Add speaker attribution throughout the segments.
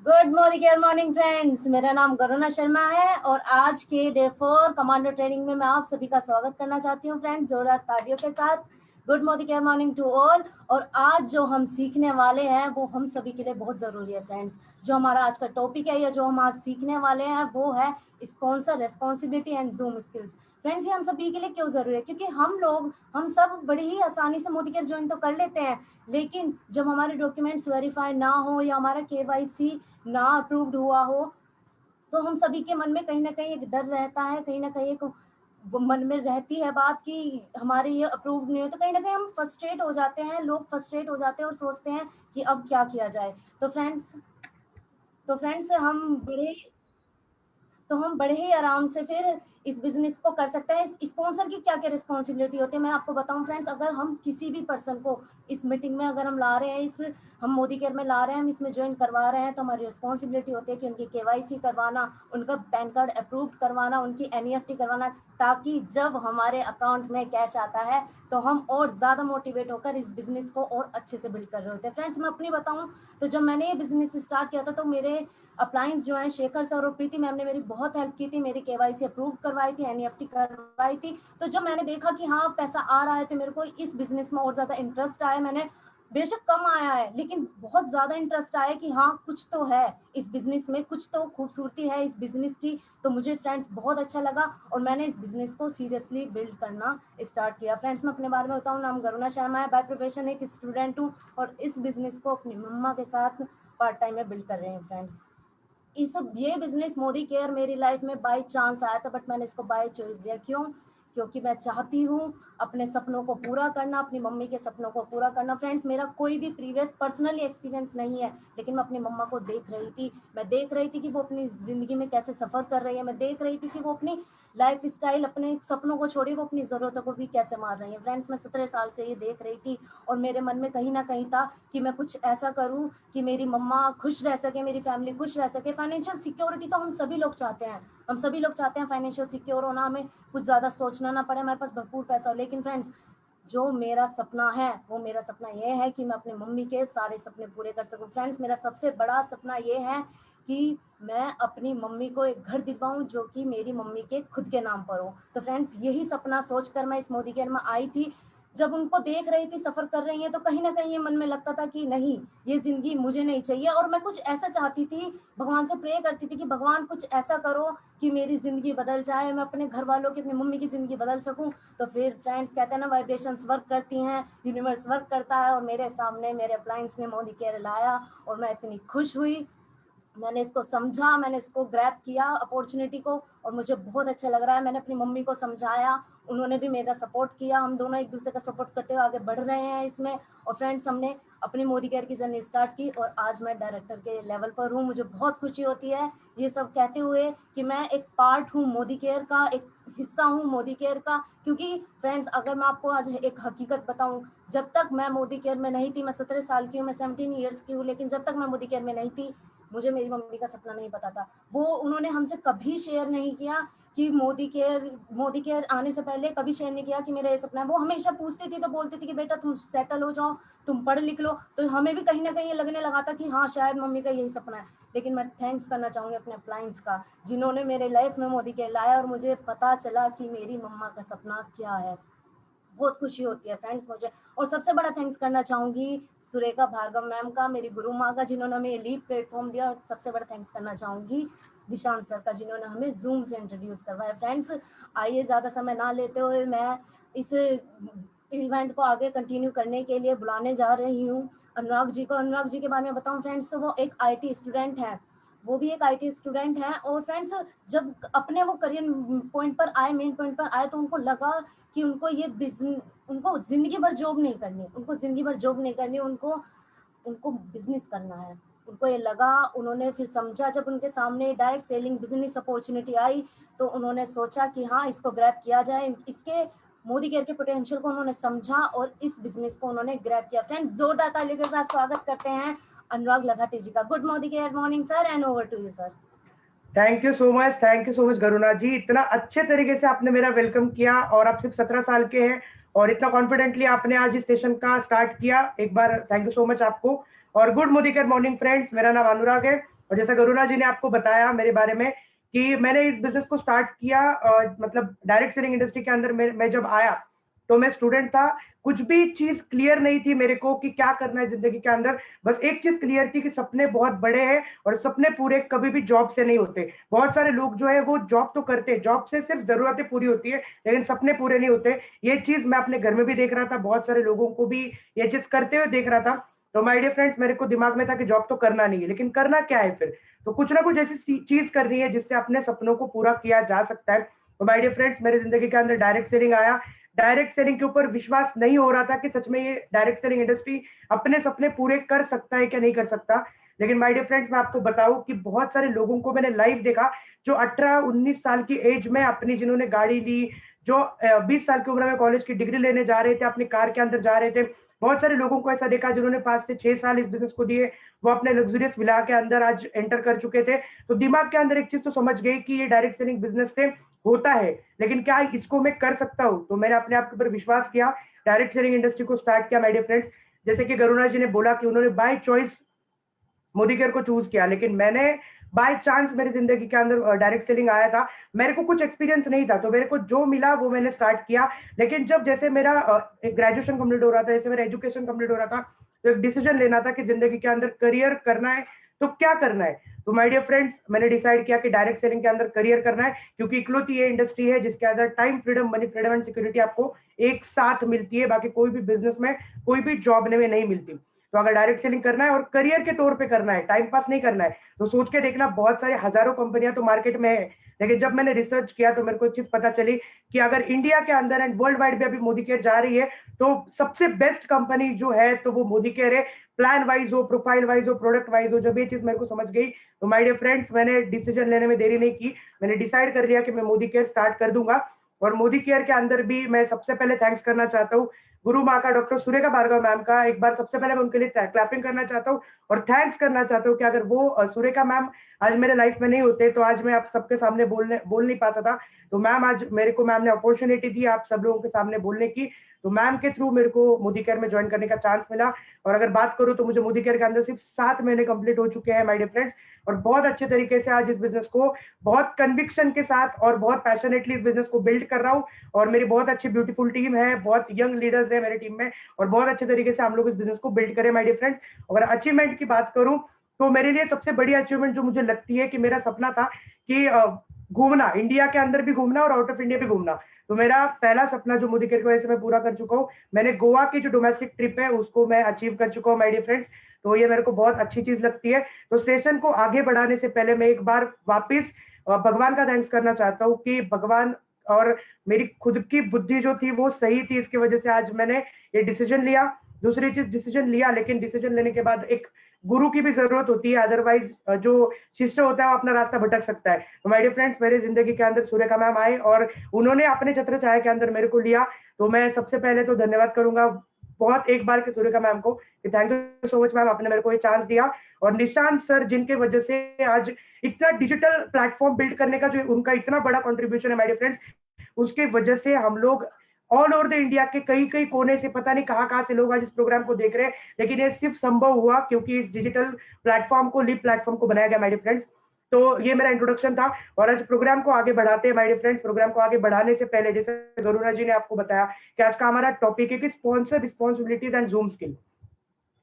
Speaker 1: Good morning friends, मेरा नाम करुणा शर्मा है और आज के डे 4 कमांडो ट्रेनिंग में मैं आप सभी का स्वागत करना चाहती हूँ फ्रेंड्स, जोरदार तालियों के साथ। Good morning to all. और आज जो हम सीखने वाले हैं वो हम सभी के लिए बहुत ज़रूरी है फ्रेंड्स। जो हमारा आज का टॉपिक है या जो हम आज सीखने वाले हैं वो है sponsor responsibility and zoom skills. Friends, ये हम सभी के लिए क्यों ज़रूरी है? क्योंकि हम सब बड़ी ही आसानी से मोदी केयर ज्वाइन तो कर लेते हैं, लेकिन जब हमारे डॉक्यूमेंट्स वेरीफाई ना हो या हमारा केवाईसी ना अप्रूव्ड हुआ हो तो हम सभी के मन में कहीं ना कहीं एक डर रहता है, कहीं ना कहीं एक मन में रहती है बात कि हमारे ये अप्रूव्ड नहीं हो, तो कहीं ना कहीं हम फ्रस्ट्रेट हो जाते हैं, लोग फ्रस्ट्रेट हो जाते हैं और सोचते हैं कि अब क्या किया जाए। तो फ्रेंड्स हम बड़े ही आराम से फिर इस बिजनेस को कर सकते हैं। इस स्पॉन्सर की क्या क्या रिस्पॉन्सिबिलिटी होती है मैं आपको बताऊं फ्रेंड्स। अगर हम किसी भी पर्सन को इस मीटिंग में अगर हम ला रहे हैं, इस हम मोदी केयर में ला रहे हैं, हम इसमें ज्वाइन करवा रहे हैं, तो हमारी रिस्पॉन्सिबिलिटी होती है कि उनकी केवाईसी करवाना, उनका पैन कार्ड अप्रूव करवाना, उनकी एनईएफटी करवाना, ताकि जब हमारे अकाउंट में कैश आता है तो हम और ज़्यादा मोटिवेट होकर इस बिज़नेस को और अच्छे से बिल्ड कर रहे होते हैं। फ्रेंड्स, मैं अपनी बताऊं तो जब मैंने ये बिज़नेस स्टार्ट किया था तो मेरे अप्लायंस जो हैं शेखर सर और प्रीति मैम ने मेरी बहुत हेल्प की थी, मेरी केवाईसी अप्रूव करवाई थी, एनईएफटी करवाई थी। तो जब मैंने देखा कि हाँ पैसा आ रहा है तो मेरे को इस बिज़नेस में और ज़्यादा इंटरेस्ट आया। मैंने बेशक कम आया है लेकिन बहुत ज़्यादा इंटरेस्ट आया कि हाँ कुछ तो है इस बिज़नेस में, कुछ तो खूबसूरती है इस बिज़नेस की। तो मुझे फ्रेंड्स बहुत अच्छा लगा और मैंने इस बिज़नेस को सीरियसली बिल्ड करना स्टार्ट किया। फ्रेंड्स, मैं अपने बारे में बताऊँ, नाम करुणा शर्मा है, बाय प्रोफेशन एक स्टूडेंट हूँ और इस बिज़नेस को अपनी मम्मा के साथ पार्ट टाइम में बिल्ड कर रहे हैं फ्रेंड्स। ये बिजनेस मोदी केयर मेरी लाइफ में बाय चांस आया था, बट मैंने इसको बाय चॉइस दिया। क्यों? क्योंकि मैं चाहती हूँ अपने सपनों को पूरा करना, अपनी मम्मी के सपनों को पूरा करना। फ्रेंड्स, मेरा कोई भी प्रीवियस पर्सनली एक्सपीरियंस नहीं है, लेकिन मैं अपनी मम्मा को देख रही थी। मैं देख रही थी कि वो अपनी ज़िंदगी में कैसे सफ़र कर रही है। मैं देख रही थी कि वो अपनी लाइफ स्टाइल, अपने सपनों को छोड़ी वो अपनी ज़रूरतों को भी कैसे मार रही है। फ्रेंड्स, मैं 17 साल से ये देख रही थी और मेरे मन में कहीं ना कहीं था कि मैं कुछ ऐसा करूँ कि मेरी मम्मा खुश रह सके, मेरी फैमिली खुश रह सके। फाइनेंशियल सिक्योरिटी तो हम सभी लोग चाहते हैं, हम सभी लोग चाहते हैं फाइनेंशियल सिक्योर होना, हमें कुछ ज़्यादा सोचना ना पड़े, हमारे पास भरपूर पैसा हो। लेकिन फ्रेंड्स, जो मेरा सपना है वो मेरा सपना ये है कि मैं अपनी मम्मी के सारे सपने पूरे कर सकूं। फ्रेंड्स, मेरा सबसे बड़ा सपना ये है कि मैं अपनी मम्मी को एक घर दिलवाऊं जो कि मेरी मम्मी के खुद के नाम पर हो। तो फ्रेंड्स, यही सपना सोचकर मैं इस मोदी केयर में आई थी। जब उनको देख रही थी सफ़र कर रही हैं तो कहीं ना कहीं ये मन में लगता था कि नहीं, ये ज़िंदगी मुझे नहीं चाहिए। और मैं कुछ ऐसा चाहती थी, भगवान से प्रे करती थी कि भगवान कुछ ऐसा करो कि मेरी ज़िंदगी बदल जाए, मैं अपने घर वालों की, अपनी मम्मी की ज़िंदगी बदल सकूं। तो फिर फ्रेंड्स, कहते हैं ना वाइब्रेशंस वर्क करती हैं, यूनिवर्स वर्क करता है और मेरे सामने मेरे अप्लायंस ने मोदी केयर लाया और मैं इतनी खुश हुई। मैंने इसको समझा, मैंने इसको ग्रैब किया अपॉर्चुनिटी को और मुझे बहुत अच्छा लग रहा है। मैंने अपनी मम्मी को समझाया, उन्होंने भी मेरा सपोर्ट किया, हम दोनों एक दूसरे का सपोर्ट करते हुए आगे बढ़ रहे हैं इसमें। और फ्रेंड्स, हमने अपनी मोदी केयर की जर्नी स्टार्ट की और आज मैं डायरेक्टर के लेवल पर हूँ। मुझे बहुत खुशी होती है ये सब कहते हुए कि मैं एक पार्ट हूँ मोदी केयर का, एक हिस्सा हूँ मोदी केयर का। क्योंकि फ्रेंड्स, अगर मैं आपको आज एक हकीकत बताऊँ, जब तक मैं मोदी केयर में नहीं थी, मैं 17 साल की हूँ, मैं 17 ईयर्स की हूँ, लेकिन जब तक मैं मोदी केयर में नहीं थी मुझे मेरी मम्मी का सपना नहीं पता था। वो उन्होंने हमसे कभी शेयर नहीं किया कि मोदी केयर आने से पहले कभी शेयर नहीं किया कि मेरा ये सपना है। वो हमेशा पूछती थी तो बोलती थी कि बेटा तुम सेटल हो जाओ, तुम पढ़ लिख लो। तो हमें भी कहीं ना कहीं ये लगने लगा था कि हाँ शायद मम्मी का यही सपना है। लेकिन मैं थैंक्स करना चाहूँगी अपने अप्लायंस का, जिन्होंने मेरे लाइफ में मोदी केयर लाया और मुझे पता चला कि मेरी मम्मा का सपना क्या है। बहुत खुशी होती है फ्रेंड्स मुझे। और सबसे बड़ा थैंक्स करना चाहूँगी सुरेखा भार्गव मैम का, मेरी गुरु माँ का, जिन्होंने हमें ये लीड प्लेटफॉर्म दिया। और सबसे बड़ा थैंक्स करना चाहूँगी निशांत सर का, जिन्होंने हमें जूम से इंट्रोड्यूस करवाया। फ्रेंड्स, आइए ज़्यादा समय ना लेते हुए मैं इस इवेंट को आगे कंटिन्यू करने के लिए बुलाने जा रही हूँ अनुराग जी को। अनुराग जी के बारे में बताऊँ फ्रेंड्स, तो वो एक आईटी स्टूडेंट है, वो भी एक आईटी स्टूडेंट है। और फ्रेंड्स, जब अपने वो करियर पॉइंट पर आए, मेन पॉइंट पर आए, तो उनको लगा कि उनको ये बिजनेस, उनको जिंदगी भर जॉब नहीं करनी, उनको जिंदगी भर जॉब नहीं करनी, उनको उनको बिजनेस करना है। उनको ये लगा, उन्होंने फिर समझा, जब उनके सामने डायरेक्ट सेलिंग बिजनेस अपॉर्चुनिटी आई तो उन्होंने सोचा कि हाँ इसको ग्रैब किया जाए। इसके मोदी केयर के पोटेंशियल को उन्होंने समझा और इस बिजनेस को उन्होंने ग्रैब किया। फ्रेंड्स, जोरदार तालियों के साथ स्वागत करते हैं अनुराग लघाटी जी का। Good Modi care morning sir, and over to you sir.
Speaker 2: Thank you so much Garuna ji. इतना अच्छे तरीके से आपने मेरा वेलकम किया और आप सिर्फ 17 साल के हैं और इतना कॉन्फिडेंटली आपने आज इस सेशन का स्टार्ट किया। एक बार थैंक यू सो मच आपको। और good Modi care morning friends, मेरा नाम अनुराग है और जैसा गरुणा जी ने आपको बताया मेरे बारे में कि मैंने इस बिजनेस को स्टार्ट किया, मतलब डायरेक्ट सेलिंग इंडस्ट्री के अंदर मैं जब आया तो मैं स्टूडेंट था, कुछ भी चीज क्लियर नहीं थी मेरे को कि क्या करना है जिंदगी के अंदर। बस एक चीज क्लियर थी कि सपने बहुत बड़े हैं और सपने पूरे कभी भी जॉब से नहीं होते। बहुत सारे लोग जो है वो जॉब तो करते हैं, जॉब से सिर्फ जरूरतें पूरी होती है लेकिन सपने पूरे नहीं होते। ये चीज मैं अपने घर में भी देख रहा था, बहुत सारे लोगों को भी ये चीज करते हुए देख रहा था। तो माय डियर फ्रेंड्स, मेरे को दिमाग में था कि जॉब तो करना नहीं है, लेकिन करना क्या है फिर? तो कुछ ना कुछ ऐसी चीज करनी है जिससे अपने सपनों को पूरा किया जा सकता है। तो माय डियर फ्रेंड्स, मेरी जिंदगी के अंदर डायरेक्ट सेलिंग आया। डायरेक्ट सेलिंग के ऊपर विश्वास नहीं हो रहा था कि सच में ये डायरेक्ट सेलिंग इंडस्ट्री अपने सपने पूरे कर सकता है क्या नहीं कर सकता। लेकिन माय डियर फ्रेंड्स, मैं आपको बताऊं कि बहुत सारे लोगों को मैंने लाइव देखा जो 18-19 साल की एज में अपनी, जिन्होंने गाड़ी ली, जो 20 साल की उम्र में कॉलेज की डिग्री लेने जा रहे थे, अपनी कार के अंदर जा रहे थे। बहुत सारे लोगों को ऐसा देखा जिन्होंने 5 से 6 साल इस बिजनेस को दिए, वो अपने लग्जरियस विला के अंदर आज एंटर कर चुके थे। तो दिमाग के अंदर एक चीज तो समझ गई कि ये डायरेक्ट सेलिंग बिजनेस से होता है, लेकिन क्या इसको मैं कर सकता हूँ? तो मैंने अपने आप के ऊपर विश्वास किया, डायरेक्ट सेलिंग इंडस्ट्री को स्टार्ट किया। माय डियर फ्रेंड्स, जैसे कि गरुणा जी ने बोला कि उन्होंने बाय चॉइस मोदी केयर को चूज किया, लेकिन मैंने बाय चांस मेरी जिंदगी के अंदर डायरेक्ट सेलिंग आया था। मेरे को कुछ एक्सपीरियंस नहीं था, तो मेरे को जो मिला वो मैंने स्टार्ट किया। लेकिन जब जैसे मेरा ग्रेजुएशन कंप्लीट हो रहा था, जैसे मेरा एजुकेशन कंप्लीट हो रहा था, तो एक डिसीजन लेना था कि जिंदगी के अंदर करियर करना है तो क्या करना है। तो माय डियर फ्रेंड्स, मैंने डिसाइड किया कि डायरेक्ट सेलिंग के अंदर करियर करना है, क्योंकि इकलौती ये इंडस्ट्री है जिसके अंदर time freedom, money freedom and security आपको एक साथ मिलती है। बाकी कोई भी बिजनेस में, कोई भी जॉब में नहीं मिलती। तो अगर डायरेक्ट सेलिंग करना है और करियर के तौर पे करना है, टाइम पास नहीं करना है, तो सोच के देखना, बहुत सारे हजारों कंपनियां तो मार्केट में है, लेकिन जब मैंने रिसर्च किया तो मेरे को एक चीज पता चली कि अगर इंडिया के अंदर एंड वर्ल्ड वाइड भी अभी मोदी केयर जा रही है, तो सबसे बेस्ट कंपनी जो है तो वो मोदी केयर है। प्लान वाइज हो, प्रोफाइल वाइज हो, प्रोडक्ट वाइज हो, जब ये चीज मेरे को समझ गई तो माय डियर फ्रेंड्स, मैंने डिसीजन लेने में देरी नहीं की। मैंने डिसाइड कर लिया कि मैं मोदी केयर स्टार्ट कर दूंगा। और मोदी केयर के अंदर भी मैं सबसे पहले थैंक्स करना चाहता हूँ गुरु माँ का, डॉक्टर सुरेखा भार्गव मैम का। एक बार सबसे पहले मैं उनके लिए क्लैपिंग करना चाहता हूँ और थैंक्स करना चाहता हूँ कि अगर वो सुरेखा मैम आज मेरे लाइफ में नहीं होते तो आज मैं आप सबके सामने बोल नहीं पाता था। तो मैम, आज मेरे को मैम ने अपॉर्चुनिटी दी आप सब लोगों के सामने बोलने की। तो मैम के थ्रू मेरे को मोदी केयर में ज्वाइन करने का चांस मिला। और अगर बात करूँ तो मुझे मोदी केयर के अंदर सिर्फ 7 महीने कंप्लीट हो चुके हैं माय डियर फ्रेंड्स। और बहुत अच्छे तरीके से आज इस बिजनेस को बहुत कन्विक्शन के साथ और बहुत पैशनेटली इस बिजनेस को बिल्ड कर रहा हूँ। और मेरी बहुत अच्छी ब्यूटीफुल टीम है, बहुत यंग लीडर्स है मेरी टीम में, और बहुत अच्छे तरीके से हम लोग इस बिजनेस को बिल्ड करें माय डियर फ्रेंड्स। अगर अचीवमेंट की बात करूं तो मेरे लिए सबसे बड़ी अचीवमेंट जो मुझे लगती है कि मेरा सपना था कि घूमना, इंडिया के अंदर भी घूमना और आउट ऑफ इंडिया भी घूमना। तो मेरा पहला सपना जो मोदी केयर की वजह से मैं पूरा कर चुका हूँ, मैंने गोवा की जो डोमेस्टिक ट्रिप है उसको मैं अचीव कर चुका हूँ माय डियर फ्रेंड्स। तो ये मेरे को बहुत अच्छी चीज लगती है। तो सेशन को आगे बढ़ाने से पहले मैं एक बार वापिस भगवान का थैंक्स करना चाहता हूँ कि भगवान और मेरी खुद की बुद्धि जो थी वो सही थी, इसकी वजह से आज मैंने ये डिसीजन लिया। दूसरी चीज, डिसीजन लिया लेकिन डिसीजन लेने के बाद एक गुरु की भी जरूरत होती है, अदरवाइज जो शिष्य होता है वो अपना रास्ता भटक सकता है। तो माय डियर फ्रेंड्स, मेरे जिंदगी के अंदर सुरेखा मैम आए और उन्होंने अपने छत्र छाया के अंदर मेरे को लिया। तो मैं सबसे पहले तो धन्यवाद करूंगा बहुत एक बार के सुरेखा मैम को कि thank you so much ma'am, आपने मेरे को ये चांस दिया। और निशांत सर, जिनके वजह से आज इतना डिजिटल प्लेटफॉर्म बिल्ड करने का जो उनका इतना बड़ा कंट्रीब्यूशन है माय डियर फ्रेंड्स, उसके वजह से हम लोग ऑल ओवर द इंडिया के कई कई कोने से, पता नहीं कहाँ से लोग आज इस प्रोग्राम को देख रहे हैं, लेकिन ये सिर्फ संभव हुआ क्योंकि इस डिजिटल प्लेटफॉर्म को, लिप प्लेटफॉर्म को बनाया गया माय डियर फ्रेंड्स। तो ये मेरा इंट्रोडक्शन था। और आज प्रोग्राम को आगे बढ़ाते हैं माय डियर फ्रेंड्स। प्रोग्राम को आगे बढ़ाने से पहले, जैसे गरुणा जी ने आपको बताया कि आज का हमारा टॉपिक है कि sponsor responsibilities and zoom skill.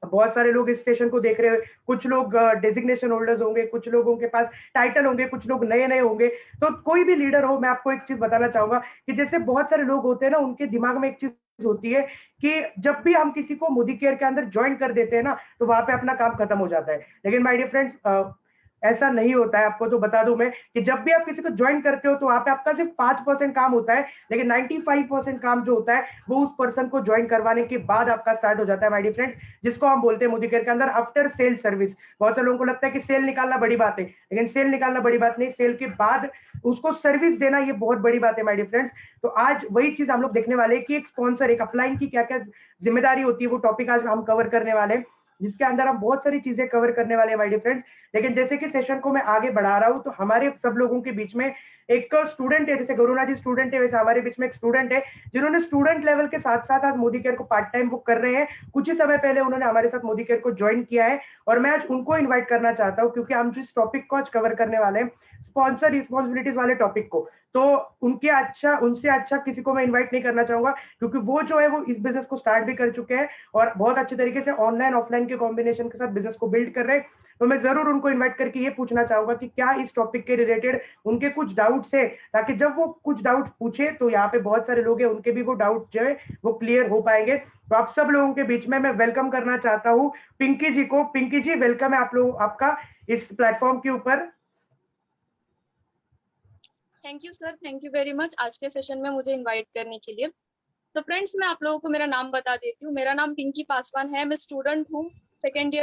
Speaker 2: बहुत सारे लोग इस सेशन को देख रहे हैं, कुछ लोग डेजिग्नेशन होल्डर्स होंगे, कुछ लोगों के पास टाइटल होंगे, कुछ लोग नए नए होंगे। तो कोई भी लीडर हो, मैं आपको एक चीज बताना चाहूंगा कि जैसे बहुत सारे लोग होते हैं ना, उनके दिमाग में एक चीज होती है कि जब भी हम किसी को मोदी केयर के अंदर ज्वाइन कर देते हैं ना, तो वहां पे अपना काम खत्म हो जाता है। लेकिन माय डियर फ्रेंड्स, ऐसा नहीं होता है। आपको तो बता दूं मैं कि जब भी आप किसी को ज्वाइन करते हो तो वहां पे आपका सिर्फ 5% काम होता है, लेकिन 95% काम जो होता है वो उस पर्सन को ज्वाइन करवाने के बाद आपका स्टार्ट हो जाता है माय डियर फ्रेंड्स, जिसको हम बोलते हैं मोदी केयर के अंदर आफ्टर सेल सर्विस। बहुत से लोगों को लगता है कि सेल निकालना बड़ी बात है, लेकिन सेल निकालना बड़ी बात नहीं, सेल के बाद उसको सर्विस देना ये बहुत बड़ी बात है माय डियर फ्रेंड्स। तो आज वही चीज हम लोग देखने वाले हैं कि एक स्पॉन्सर, एक अपलाइन की क्या क्या जिम्मेदारी होती है, वो टॉपिक आज हम कवर करने वाले हैं। जिसके अंदर हम बहुत सारी चीजें कवर करने वाले हैं माय डियर फ्रेंड्स। लेकिन जैसे कि सेशन को मैं आगे बढ़ा रहा हूँ, तो हमारे सब लोगों के बीच में एक स्टूडेंट है, जैसे गरुणा जी स्टूडेंट है, वैसे हमारे बीच में एक स्टूडेंट है जिन्होंने स्टूडेंट लेवल के साथ साथ आज मोदी केयर को पार्ट टाइम वो कर रहे हैं। कुछ ही समय पहले उन्होंने हमारे साथ मोदी केयर को ज्वाइन किया है, और मैं आज उनको इन्वाइट करना चाहता हूँ, क्योंकि हम जिस टॉपिक को आज कवर करने वाले हैं, स्पॉन्सर रिस्पॉन्सिबिलिटीज वाले टॉपिक को, तो उनसे अच्छा किसी को मैं इन्वाइट नहीं करना चाहूंगा, क्योंकि वो जो है वो इस बिजनेस को स्टार्ट भी कर चुके हैं और बहुत अच्छे तरीके से ऑनलाइन ऑफलाइन के कॉम्बिनेशन के साथ बिजनेस को बिल्ड कर रहे हैं। तो मैं जरूर उनको इन्वाइट करके ये पूछना चाहूंगा कि क्या इस टॉपिक के रिलेटेड उनके कुछ डाउट्स है, ताकि जब वो कुछ डाउट पूछे तो यहाँ पे बहुत सारे लोग हैं, उनके भी वो डाउट जो है वो क्लियर हो पाएंगे। तो आप सब लोगों के बीच में मैं वेलकम करना चाहता हूँ पिंकी जी को। पिंकी जी, वेलकम है आप लोग, आपका इस प्लेटफॉर्म के ऊपर।
Speaker 3: Thank you sir, thank you very much आज के सेशन में मुझे इनवाइट करने के लिए। तो फ्रेंड्स, मैं आप लोगों को मेरा नाम बता देती हूँ। मेरा नाम पिंकी पासवान है, मैं स्टूडेंट हूँ, सेकेंड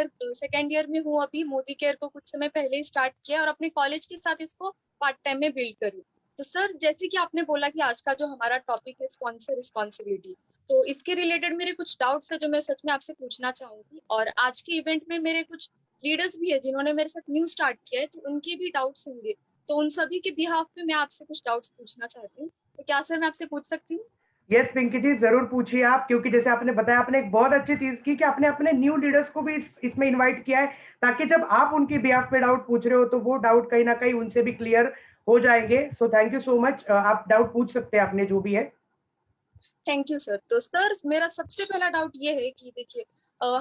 Speaker 3: ईयर में हूँ अभी। मोदी केयर को कुछ समय पहले ही स्टार्ट किया और अपने कॉलेज के साथ इसको पार्ट टाइम में बिल्ड करी। तो सर, जैसे कि आपने बोला कि आज का जो हमारा टॉपिक है स्पॉन्सर रिस्पॉन्सिबिलिटी, तो इसके रिलेटेड मेरे कुछ डाउट्स है जो मैं सच में आपसे पूछना चाहूंगी। और आज के इवेंट में मेरे कुछ लीडर्स भी है जिन्होंने मेरे साथ न्यू स्टार्ट किया है, तो उनके भी डाउट्स होंगे। तो उन सभी के बिहाफ पे मैं आपसे कुछ डाउट्स पूछना चाहती हूँ। तो क्या सर मैं आपसे पूछ सकती हूँ?
Speaker 2: यस पिंकी जी, जरूर पूछिए आप, क्योंकि जैसे आपने बताया, आपने एक बहुत अच्छी चीज की कि आपने अपने न्यू लीडर्स को भी इसमें इनवाइट किया है, ताकि जब आप उनकी बिहाफ पे डाउट पूछ रहे हो तो वो डाउट कहीं ना कहीं उनसे भी क्लियर हो जाएंगे। So thank you so much, आप डाउट पूछ सकते हैं आपने जो भी है।
Speaker 3: Thank you sir. तो सर, मेरा सबसे पहला डाउट ये है कि देखिए,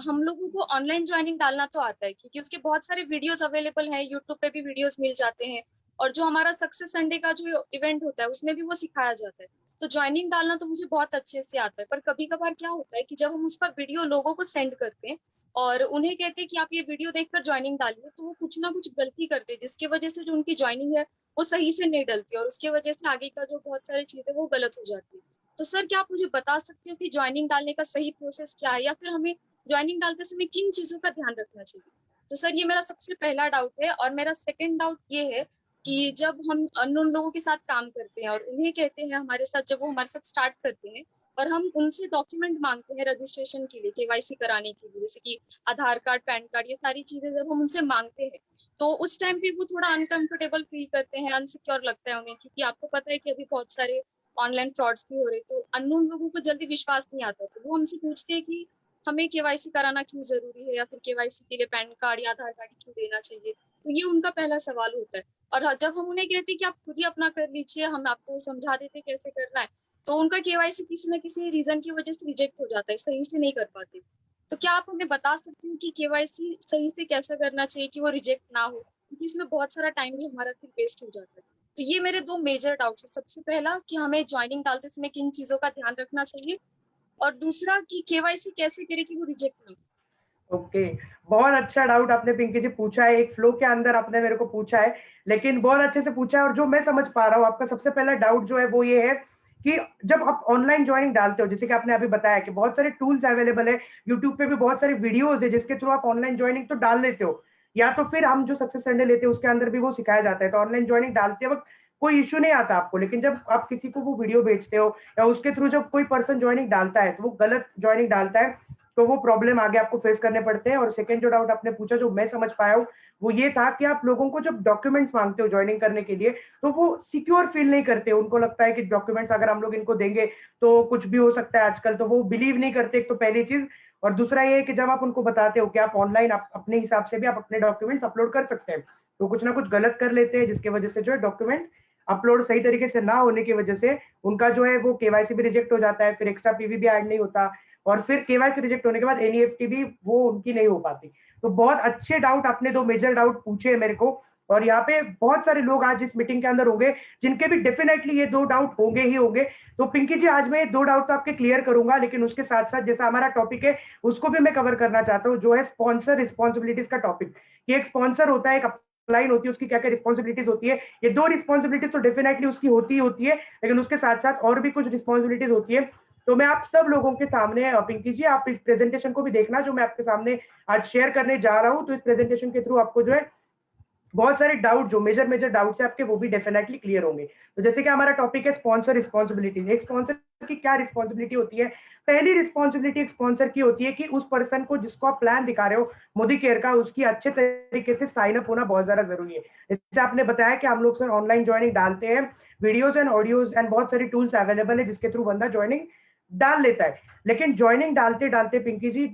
Speaker 3: हम लोगों को ऑनलाइन ज्वाइनिंग डालना तो आता है, क्योंकि उसके बहुत सारे वीडियोस अवेलेबल हैं, यूट्यूब पे भी वीडियोस मिल जाते हैं, और जो हमारा सक्सेस संडे का जो इवेंट होता है उसमें भी वो सिखाया जाता है। तो ज्वाइनिंग डालना तो मुझे बहुत अच्छे से आता है, पर कभी कभार क्या होता है कि जब हम उसका वीडियो लोगों को सेंड करते हैं और उन्हें कहते हैं कि आप ये वीडियो देखकर ज्वाइनिंग डालिए, तो वो कुछ ना कुछ गलती करते हैं, जिसकी वजह से जो उनकी ज्वाइनिंग है वो सही से नहीं डलती, और उसकी वजह से आगे का जो बहुत सारी चीजें वो गलत हो जाती है। तो सर, क्या आप मुझे बता सकते हो कि ज्वाइनिंग डालने का सही प्रोसेस क्या है, या फिर हमें ज्वाइनिंग डालते समय किन चीजों का ध्यान रखना चाहिए? तो सर, ये मेरा सबसे पहला डाउट है। और मेरा सेकंड डाउट ये है कि जब हम अननोन लोगों के साथ काम करते हैं और उन्हें कहते हैं हमारे साथ, जब वो हमारे साथ स्टार्ट करते हैं और हम उनसे डॉक्यूमेंट मांगते हैं रजिस्ट्रेशन के लिए, केवाईसी कराने के लिए, जैसे कि आधार कार्ड, पैन कार्ड, ये सारी चीजें जब हम उनसे मांगते हैं, तो उस टाइम पे वो थोड़ा अनकंफर्टेबल फील करते हैं, अनसिक्योर लगता है उन्हें, क्योंकि आपको पता है कि अभी बहुत सारे ऑनलाइन फ्रॉड्स भी हो रहे, तो अननोन लोगों को जल्दी विश्वास नहीं आता। तो वो हमसे पूछते हैं कि हमें केवाईसी कराना क्यों जरूरी है, या फिर केवाईसी के लिए पैन कार्ड या आधार कार्ड क्यों देना चाहिए। तो ये उनका पहला सवाल होता है। और जब हम उन्हें कहते हैं कि आप खुद ही अपना कर लीजिए, हम आपको समझा देते कैसे करना है, तो उनका केवाईसी किसी न किसी रीजन की वजह से रिजेक्ट हो जाता है, सही से नहीं कर पाते। तो क्या आप हमें बता सकते हैं कि केवाईसी सही से कैसे करना चाहिए कि वो रिजेक्ट ना हो, क्योंकि इसमें बहुत सारा टाइम भी हमारा फिर वेस्ट हो जाता है। तो ये मेरे दो मेजर डाउट्स है। सबसे पहला कि हमें ज्वाइनिंग डालते समय किन चीजों का ध्यान रखना चाहिए, और दूसरा कि केवाईसी कैसे करे कि वो रिजेक्ट ना हो।
Speaker 2: ओके, बहुत अच्छा डाउट आपने पिंकी जी पूछा है, एक फ्लो के अंदर आपने मेरे को पूछा है, लेकिन बहुत अच्छे से पूछा है। और जो मैं समझ पा रहा हूँ, आपका सबसे पहला डाउट जो है वो ये है कि जब आप ऑनलाइन ज्वाइनिंग डालते हो, जैसे कि आपने अभी बताया कि बहुत सारे टूल्स अवेलेबल है, यूट्यूब पे भी बहुत सारे वीडियोज है जिसके थ्रू आप ऑनलाइन ज्वाइनिंग तो डाल लेते हो, या तो फिर हम जो सक्सेस संडे लेते हैं उसके अंदर भी वो सिखाया जाता है। तो ऑनलाइन ज्वाइनिंग डालते वक्त कोई इश्यू नहीं आता आपको, लेकिन जब आप किसी को वो वीडियो भेजते हो या उसके थ्रू जब कोई पर्सन ज्वाइनिंग डालता है तो वो गलत ज्वाइनिंग डालता है, तो वो प्रॉब्लम आगे आपको फेस करने पड़ते हैं। और सेकंड जो डाउट आपने पूछा, जो मैं समझ पाया हूँ, वो ये था कि आप लोगों को जब डॉक्यूमेंट्स मांगते हो ज्वाइनिंग करने के लिए, तो वो सिक्योर फील नहीं करते, उनको लगता है कि डॉक्यूमेंट्स अगर हम लोग इनको देंगे तो कुछ भी हो सकता है आजकल, तो वो बिलीव नहीं करते, एक तो पहली चीज। और दूसरा ये है कि जब आप उनको बताते हो कि आप ऑनलाइन अपने हिसाब से भी आप अपने डॉक्यूमेंट्स अपलोड कर सकते हैं, तो कुछ ना कुछ गलत कर लेते हैं, जिसकी वजह से जो है डॉक्यूमेंट अपलोड सही तरीके से ना होने की वजह से उनका जो है वो केवाईसी भी रिजेक्ट हो जाता है, फिर एक्स्ट्रा पीवी भी ऐड नहीं होता, और फिर केवाईसी रिजेक्ट होने के बाद एनईएफटी भी वो उनकी नहीं हो पाती। तो बहुत अच्छे डाउट आपने, दो मेजर डाउट पूछे हैं मेरे को, और यहाँ पे बहुत सारे लोग आज इस मीटिंग के अंदर होंगे जिनके भी डेफिनेटली ये दो डाउट होंगे ही होंगे। तो पिंकी जी, आज मैं दो डाउट तो आपके क्लियर करूंगा, लेकिन उसके साथ साथ जैसा हमारा टॉपिक है उसको भी मैं कवर करना चाहता हूँ, जो है स्पॉन्सर रिस्पॉन्सिबिलिटीज का टॉपिक। ये एक स्पॉन्सर होता है, एक लाइन होती है, उसकी क्या क्या रिस्पॉन्सिबिलिटीज होती है। ये दो रिस्पॉन्सिबिलिटीज तो डेफिनेटली उसकी होती ही होती है, लेकिन उसके साथ साथ और भी कुछ रिस्पॉन्सिबिलिटीज होती है। तो मैं आप सब लोगों के सामने, पिंकी जी आप इस प्रेजेंटेशन को भी देखना जो मैं आपके सामने आज शेयर करने जा रहा हूँ, तो इस प्रेजेंटेशन के थ्रू आपको जो है बहुत सारे डाउट जो मेजर डाउट्स है आपके वो भी डेफिनेटली क्लियर होंगे। तो जैसे कि हमारा टॉपिक है स्पॉन्सर रिस्पॉन्सिबिलिटी। एक स्पॉन्सर की क्या रिस्पॉन्सिबिलिटी होती है? पहली रिस्पॉन्सिबिलिटी एक स्पॉन्सर की होती है कि उस पर्सन को जिसको आप प्लान दिखा रहे हो मोदी केयर का, उसकी अच्छे तरीके से साइन अप होना बहुत ज्यादा जरूरी है। जैसे आपने बताया कि हम लोग सर ऑनलाइन ज्वाइनिंग डालते हैं, वीडियोज एंड ऑडियोज एंड बहुत सारी टूल्स अवेलेबल है जिसके थ्रू बंदा ज्वाइनिंग डाल लेता है। लेकिन ज्वाइनिंग डालते डालते पिंकी जी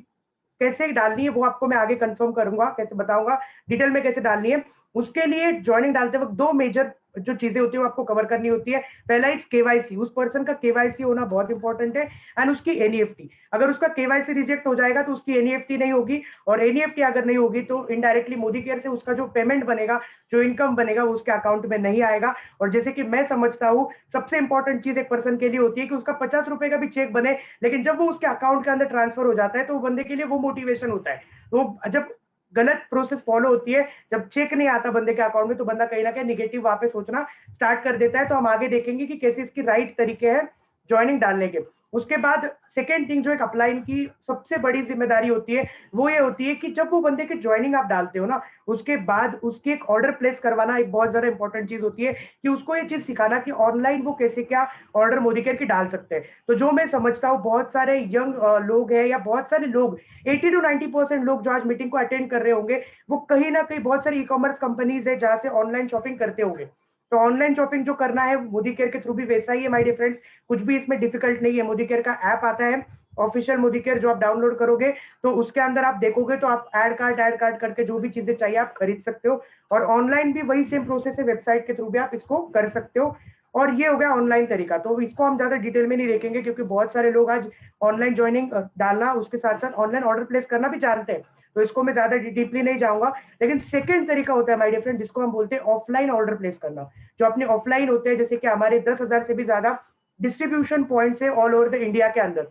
Speaker 2: कैसे डालनी है वो आपको मैं आगे कंफर्म करूंगा, कैसे बताऊंगा डिटेल में कैसे डालनी है। उसके लिए ज्वाइनिंग डालते वक्त दो मेजर जो चीजें होती है वो आपको कवर करनी होती है। पहला इज केवाईसी, उस पर्सन का केवाईसी होना बहुत इंपॉर्टेंट है, एंड उसकी एनईएफटी। अगर उसका केवाईसी रिजेक्ट हो जाएगा तो उसकी एनईएफटी नहीं होगी, और एनईएफटी अगर नहीं होगी तो इनडायरेक्टली मोदी केयर से उसका जो पेमेंट बनेगा, जो इनकम बनेगा वो उसके अकाउंट में नहीं आएगा। और जैसे कि मैं समझता हूँ सबसे इंपॉर्टेंट चीज एक पर्सन के लिए होती है कि उसका 50 रुपए का भी चेक बने, लेकिन जब वो उसके अकाउंट के अंदर ट्रांसफर हो जाता है तो वो बंदे के लिए वो मोटिवेशन होता है। तो जब गलत प्रोसेस फॉलो होती है, जब चेक नहीं आता बंदे के अकाउंट में, तो बंदा कहीं ना कहीं निगेटिव वहां पे सोचना स्टार्ट कर देता है। तो हम आगे देखेंगे कि कैसे इसकी राइट तरीके हैं ज्वाइनिंग डालने के। उसके बाद सेकेंड थिंग जो एक अपलाइन की सबसे बड़ी जिम्मेदारी होती है वो ये होती है कि जब वो बंदे की ज्वाइनिंग आप डालते हो ना, उसके बाद उसकी एक ऑर्डर प्लेस करवाना एक बहुत ज्यादा इंपॉर्टेंट चीज होती है कि उसको ये चीज सिखाना कि ऑनलाइन वो कैसे क्या ऑर्डर मोदी केयर की डाल सकते हैं। तो जो मैं समझता हूँ बहुत सारे यंग लोग हैं या बहुत सारे लोग 80 to 90% लोग जो आज मीटिंग को अटेंड कर रहे होंगे वो कहीं ना कहीं बहुत सारी ई कॉमर्स कंपनीज है जहां से ऑनलाइन शॉपिंग करते होंगे। तो ऑनलाइन शॉपिंग जो करना है मोदी केयर के थ्रू भी वैसा ही है माय डियर फ्रेंड्स, कुछ भी इसमें डिफिकल्ट नहीं है। मोदी केयर का ऐप आता है ऑफिशियल मोदी केयर, जो आप डाउनलोड करोगे तो उसके अंदर आप देखोगे तो आप ऐड कार्ड करके जो भी चीजें चाहिए आप खरीद सकते हो। और ऑनलाइन भी वही सेम प्रोसेस है, वेबसाइट के थ्रू भी आप इसको कर सकते हो। और ये हो गया ऑनलाइन तरीका, तो इसको हम ज्यादा डिटेल में नहीं देखेंगे क्योंकि बहुत सारे लोग आज ऑनलाइन ज्वाइनिंग डालना उसके साथ साथ ऑनलाइन ऑर्डर प्लेस करना भी जानते हैं, तो इसको मैं ज्यादा डीपली नहीं जाऊंगा। लेकिन सेकंड तरीका होता है माय डियर फ्रेंड जिसको हम बोलते हैं ऑफलाइन ऑर्डर प्लेस करना, जो अपने ऑफलाइन होते हैं। जैसे कि हमारे 10,000 से भी ज्यादा डिस्ट्रीब्यूशन पॉइंट्स है ऑल ओवर द इंडिया के अंदर।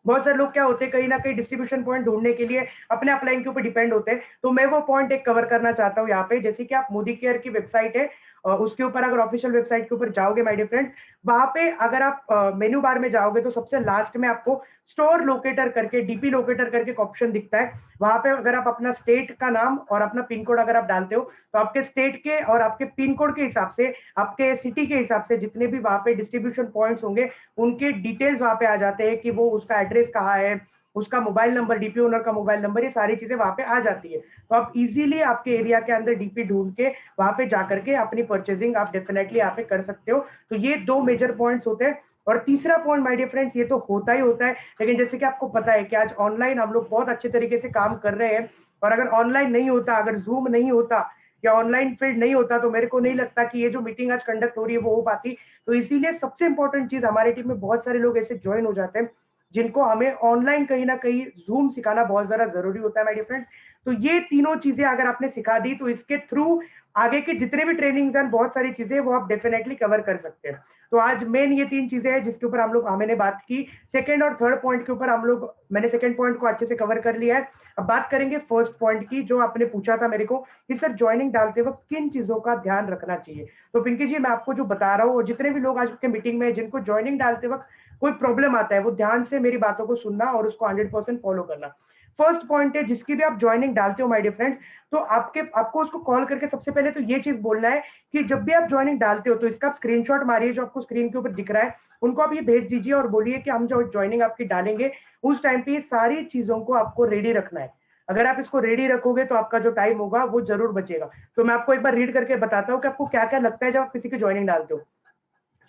Speaker 2: बहुत सारे लोग क्या होते हैं कहीं ना कहीं डिस्ट्रीब्यूशन पॉइंट ढूंढने के लिए अपने अपलाइन के ऊपर डिपेंड होते हैं, तो मैं वो पॉइंट एक कवर करना चाहता हूँ यहाँ पे। जैसे कि आप मोदी केयर की वेबसाइट है उसके ऊपर अगर ऑफिशियल वेबसाइट के ऊपर जाओगे माय डियर फ्रेंड्स, वहां पे अगर आप मेन्यू बार में जाओगे तो सबसे लास्ट में आपको स्टोर लोकेटर करके डीपी लोकेटर करके एक ऑप्शन दिखता है। वहां पे अगर आप अपना स्टेट का नाम और अपना पिन कोड अगर आप डालते हो तो आपके स्टेट के और आपके पिन कोड के हिसाब से, आपके सिटी के हिसाब से जितने भी वहां पे डिस्ट्रीब्यूशन पॉइंट्स होंगे उनके डिटेल्स वहां पे आ जाते हैं कि वो उसका एड्रेस कहाँ है, उसका मोबाइल नंबर, डीपी ओनर का मोबाइल नंबर, ये सारी चीजें वहां पे आ जाती है। तो आप इजीली आपके एरिया के अंदर डीपी ढूंढ के वहां पे जाकर के अपनी परचेजिंग आप डेफिनेटली यहाँ पे कर सकते हो। तो ये दो मेजर पॉइंट्स होते हैं। और तीसरा पॉइंट माय डियर फ्रेंड्स, ये तो होता ही होता है, लेकिन जैसे कि आपको पता है कि आज ऑनलाइन हम लोग बहुत अच्छे तरीके से काम कर रहे हैं, और अगर ऑनलाइन नहीं होता, अगर जूम नहीं होता या ऑनलाइन फील्ड नहीं होता, तो मेरे को नहीं लगता कि ये जो मीटिंग आज कंडक्ट हो रही है वो हो पाती। तो इसीलिए सबसे इंपॉर्टेंट चीज, हमारी टीम में बहुत सारे लोग ऐसे ज्वाइन हो जाते हैं जिनको हमें ऑनलाइन कहीं ना कहीं जूम सिखाना बहुत ज्यादा जरूरी होता है माय डियर फ्रेंड्स। तो ये तीनों चीजें अगर आपने सिखा दी तो इसके थ्रू आगे के जितने भी ट्रेनिंग्स हैं बहुत सारी चीजें वो आप डेफिनेटली कवर कर सकते हैं। तो आज मेन ये तीन चीजें हैं जिसके ऊपर हम लोग हमने बात की। सेकंड और थर्ड पॉइंट के ऊपर हम लोग, मैंने सेकंड पॉइंट को अच्छे से कवर कर लिया है। अब बात करेंगे फर्स्ट पॉइंट की, जो आपने पूछा था मेरे को कि सर ज्वाइनिंग डालते वक्त किन चीजों का ध्यान रखना चाहिए। तो पिंकी जी मैं आपको जो बता रहा हूँ, और जितने भी लोग आज के मीटिंग में जिनको ज्वाइनिंग डालते वक्त कोई प्रॉब्लम आता है वो ध्यान से मेरी बातों को सुनना और उसको 100% फॉलो करना। फर्स्ट पॉइंट है, जिसकी भी आप ज्वाइनिंग डालते हो माय डियर फ्रेंड्स, तो आपको उसको कॉल करके सबसे पहले तो ये चीज बोलना है कि जब भी आप ज्वाइनिंग डालते हो तो इसका आप स्क्रीनशॉट मारिए, जो आपको स्क्रीन के ऊपर दिख रहा है उनको आप ये भेज दीजिए और बोलिए कि हम जो ज्वाइनिंग आपकी डालेंगे उस टाइम पे ये सारी चीजों को आपको रेडी रखना है। अगर आप इसको रेडी रखोगे तो आपका जो टाइम होगा वो जरूर बचेगा। तो मैं आपको एक बार रीड करके बताता हूँ कि आपको क्या क्या लगता है जब आप किसी की ज्वाइनिंग डालते हो।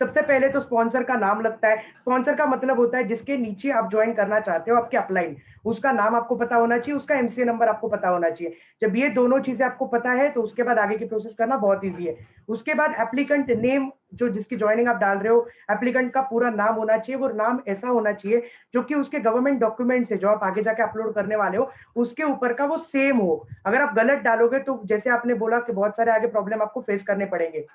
Speaker 2: सबसे पहले तो स्पॉन्सर का नाम लगता है। स्पॉन्सर का मतलब होता है जिसके नीचे आप ज्वाइन करना चाहते हो आपके अपलाइन, उसका नाम आपको पता होना चाहिए, उसका एमसीए नंबर आपको पता होना चाहिए। जब ये दोनों चीजें आपको पता है तो उसके बाद आगे की प्रोसेस करना बहुत ईजी है। उसके बाद एप्लीकेंट नेम, जो जिसकी ज्वाइनिंग आप डाल रहे हो, एप्लीकेंट का पूरा नाम होना चाहिए। वो नाम ऐसा होना चाहिए जो कि उसके गवर्नमेंट डॉक्यूमेंट से जो आप आगे जाके अपलोड करने वाले हो उसके ऊपर का वो सेम हो। अगर आप गलत डालोगे तो जैसे आपने बोला कि बहुत सारे आगे प्रॉब्लम आपको फेस करने पड़ेंगे।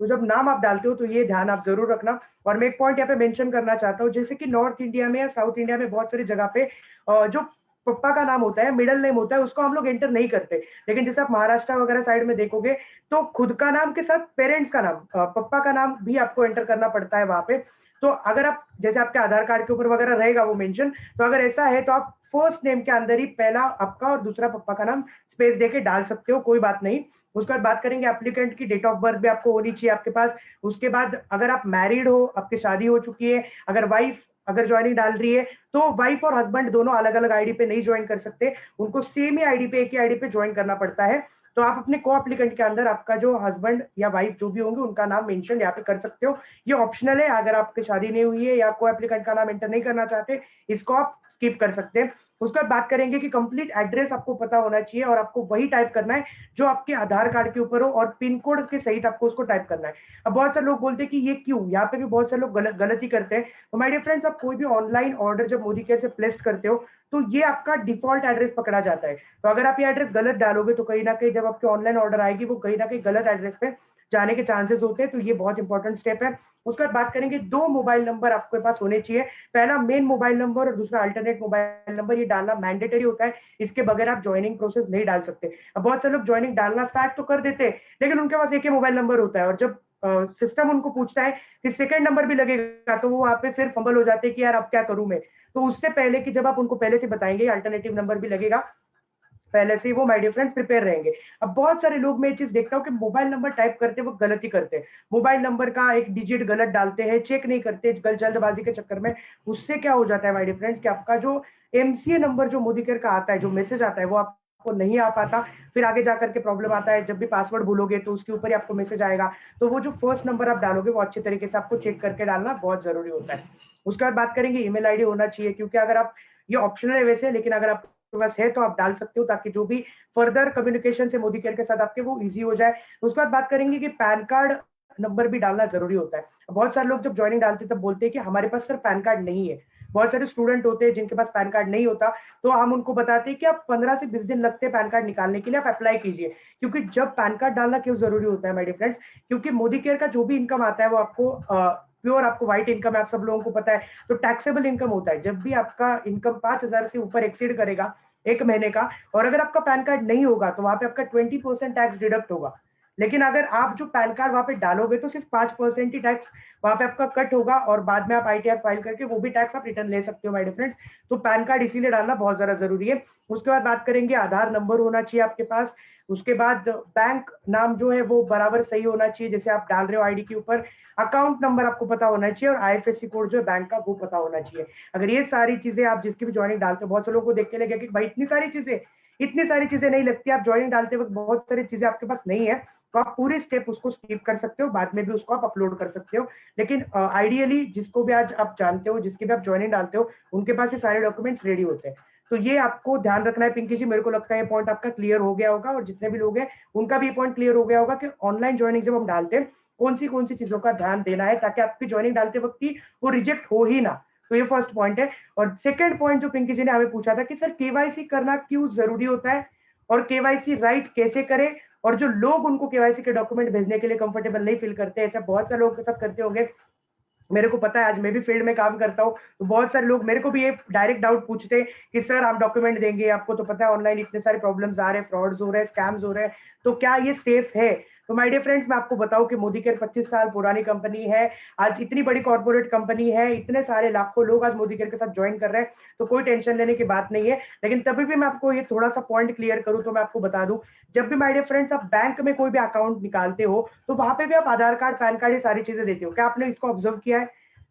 Speaker 2: तो जब नाम आप डालते हो तो ये ध्यान आप जरूर रखना। और मैं एक पॉइंट यहाँ पे मेंशन करना चाहता हूँ, जैसे कि नॉर्थ इंडिया में या साउथ इंडिया में बहुत सारी जगह पे जो पप्पा का नाम होता है, मिडिल नेम होता है, उसको हम लोग एंटर नहीं करते। लेकिन जैसे आप महाराष्ट्र वगैरह साइड में देखोगे तो खुद का नाम के साथ पेरेंट्स का नाम, पप्पा का नाम भी आपको एंटर करना पड़ता है वहां पे। तो अगर आप जैसे आपके आधार कार्ड के ऊपर वगैरह रहेगा वो मेंशन, तो अगर ऐसा है तो आप फर्स्ट नेम के अंदर ही पहला आपका और दूसरा पप्पा का नाम स्पेस देके डाल सकते हो, कोई बात नहीं। उसके बाद बात करेंगे एप्लीकेंट की डेट ऑफ बर्थ भी आपको होनी चाहिए आपके पास। उसके बाद अगर आप मैरिड हो, आपकी शादी हो चुकी है, अगर वाइफ अगर ज्वाइनिंग डाल रही है, तो वाइफ और हस्बैंड दोनों अलग-अलग आईडी पे नहीं ज्वाइन कर सकते, उनको सेम ही आईडी पे, एक ही आईडी पे ज्वाइन करना पड़ता है। तो आप अपने को-एप्लीकेंट के अंदर आपका जो हस्बैंड या वाइफ जो भी होंगे, उनका नाम मेंशन यहाँ पे कर सकते हो। ये ऑप्शनल है, अगर आपकी शादी नहीं हुई है या को-एप्लीकेंट का नाम एंटर नहीं करना चाहते, इसको आप स्किप कर सकते हैं। उसके बाद बात करेंगे कि कंप्लीट एड्रेस आपको पता होना चाहिए और आपको वही टाइप करना है जो आपके आधार कार्ड के ऊपर हो, और पिन कोड के सहित आपको उसको टाइप करना है। अब बहुत सारे लोग बोलते हैं कि ये क्यों? यहाँ पे भी बहुत सारे लोग गलती करते हैं। तो माय डियर फ्रेंड्स, आप कोई भी ऑनलाइन ऑर्डर जब मोदी केयर से प्लेस करते हो, तो ये आपका डिफ़ॉल्ट एड्रेस पकड़ा जाता है। तो अगर आप ये एड्रेस गलत डालोगे, तो कहीं न कहीं जब आपकी ऑनलाइन ऑर्डर आएगी, वो कहीं न कहीं गलत एड्रेस पे जाने के चांसेस होते हैं। तो ये बहुत इंपॉर्टेंट स्टेप है। उसके बाद बात करेंगे, 2 मोबाइल नंबर आपके पास होने चाहिए। पहला मेन मोबाइल नंबर और दूसरा अल्टरनेट मोबाइल नंबर, ये डालना मैंडेटरी होता है। इसके बगैर आप जॉइनिंग प्रोसेस नहीं डाल सकते। अब बहुत से लोग जॉइनिंग डालना स्टार्ट तो कर देते हैं, लेकिन उनके पास एक ही मोबाइल नंबर होता है, और जब सिस्टम उनको पूछता है कि सेकंड नंबर भी लगेगा, तो वो वहाँ पे फिर फंबल हो जाते हैं कि यार अब क्या करूँ मैं? तो उससे पहले कि जब आप उनको पहले से बताएँगे अल्टरनेटिव नंबर भी लगेगा, पहले से ही वो माय डियर फ्रेंड्स प्रिपेयर रहेंगे। अब बहुत सारे लोग, मैं ये चीज़ देखता हूँ कि मोबाइल नंबर टाइप करते वक़्त गलती करते हैं। मोबाइल नंबर का एक डिजिट गलत डालते हैं, चेक नहीं करते जल्दबाज़ी के चक्कर में। उससे क्या हो जाता है माय डियर फ्रेंड्स, कि आपका जो एमसीए नंबर जो मोदी केयर का आता है, जो मैसेज आता है, वो आपको नहीं आ पाता। फिर आगे जाकर के प्रॉब्लम आता है, जब भी पासवर्ड भूलोगे तो उसके ऊपर ही आपको मैसेज आएगा। तो वो जो फर्स्ट नंबर आप डालोगे, वो अच्छे तरीके से आपको चेक करके डालना बहुत ज़रूरी होता है। उसके बाद बात करेंगे, ईमेल आईडी होना चाहिए, क्योंकि अगर आप, ये ऑप्शनल है वैसे, लेकिन अगर आपके पास है तो आप डाल सकते हो, ताकि जो भी फर्दर कम्युनिकेशन से मोदी केयर के साथ आपके, वो ईज़ी हो जाए। उसके बाद बात करेंगे कि पैन कार्ड नंबर भी डालना ज़रूरी होता है। बहुत सारे लोग जब जॉइनिंग डालते हैं, तब बोलते हैं कि हमारे पास सर पैन कार्ड नहीं है। बहुत सारे स्टूडेंट होते हैं जिनके पास पैन कार्ड नहीं होता, तो हम उनको बताते हैं कि आप 15 से 20 दिन लगते हैं पैन कार्ड निकालने के लिए, आप अप्लाई कीजिए। क्योंकि जब पैन कार्ड डालना क्यों ज़रूरी होता है माय डियर फ्रेंड्स, क्योंकि मोदी केयर का जो भी इनकम आता है, वो आपको प्योर आपको व्हाइट इनकम है, आप सब लोगों को पता है, तो टैक्सेबल इनकम होता है। जब भी आपका इनकम 5,000 से ऊपर एक्सीड करेगा 1 महीने का, और अगर आपका पैन कार्ड नहीं होगा, तो वहाँ पे आपका 20% टैक्स डिडक्ट होगा। लेकिन अगर आप जो पैन कार्ड वहाँ पे डालोगे, तो सिर्फ 5% ही टैक्स वहाँ पे आपका कट होगा, और बाद में आप आईटीआर फाइल करके वो भी टैक्स आप रिटर्न ले सकते हो माय डियर फ्रेंड्स। तो पैन कार्ड इसीलिए डालना बहुत ज़्यादा ज़रूरी है। उसके बाद बात करेंगे, आधार नंबर होना चाहिए आपके पास। उसके बाद बैंक नाम जो है वो बराबर सही होना चाहिए, जैसे आप डाल रहे हो आईडी के ऊपर। अकाउंट नंबर आपको पता होना चाहिए, और आईएफएससी कोड जो है बैंक का, वो पता होना चाहिए। अगर ये सारी चीज़ें आप जिसकी भी जॉइनिंग डालते हो, बहुत से लोगों को देख के लगे कि भाई इतनी सारी चीज़ें नहीं लगती, आप जॉइनिंग डालते वक़्त बहुत सारी चीज़ें आपके पास नहीं है, तो आप पूरे स्टेप उसको स्किप कर सकते हो, बाद में भी उसको आप अपलोड कर सकते हो। लेकिन आइडियली जिसको भी आज आप जानते हो, जिसकी भी आप जॉइनिंग डालते हो, उनके पास ये सारे डॉक्यूमेंट्स रेडी होते हैं। तो ये आपको ध्यान रखना है पिंकी जी, मेरे को लगता है ये पॉइंट आपका क्लियर हो गया होगा, और जितने भी लोग हैं, उनका भी ये पॉइंट क्लियर हो गया होगा कि ऑनलाइन जॉइनिंग जब हम डालते हैं, कौन-सी चीज़ों का ध्यान देना है, ताकि आपकी जॉइनिंग डालते वक़्त ही वो रिजेक्ट हो ही ना। तो ये फर्स्ट पॉइंट है। और सेकंड पॉइंट जो पिंकी जी ने हमें पूछा था कि सर केवाईसी करना क्यों ज़रूरी होता है, और केवाईसी राइट कैसे करें, और जो लोग उनको केवाईसी के डॉक्यूमेंट भेजने के लिए कंफर्टेबल नहीं फील करते, ऐसा बहुत सारे लोगों के साथ करते होंगे। मेरे को पता है, आज मैं भी फील्ड में काम करता हूँ, तो बहुत सारे लोग मेरे को भी ये डायरेक्ट डाउट पूछते हैं कि सर आप डॉक्यूमेंट देंगे, आपको तो पता है ऑनलाइन इतने सारे प्रॉब्लम्स आ रहे हैं, फ्रॉड्स हो रहे हैं, स्कैम्स हो रहे हैं, तो क्या ये सेफ है? तो माय डियर फ्रेंड्स, मैं आपको बताऊँ कि मोदी केयर 25 साल पुरानी कंपनी है, आज इतनी बड़ी कॉर्पोरेट कंपनी है, इतने सारे लाखों लोग आज मोदी केयर के साथ जॉइन कर रहे हैं, तो कोई टेंशन लेने की बात नहीं है। लेकिन तभी भी मैं आपको ये थोड़ा-सा पॉइंट क्लियर करूँ, तो मैं आपको बता दूँ, जब भी माय डियर फ्रेंड्स आप बैंक में कोई भी अकाउंट निकालते हो, तो वहाँ पे भी आप आधार कार्ड, पैन कार्ड, ये सारी चीज़ें देते हो। क्या आपने इसको ऑब्जर्व किया है?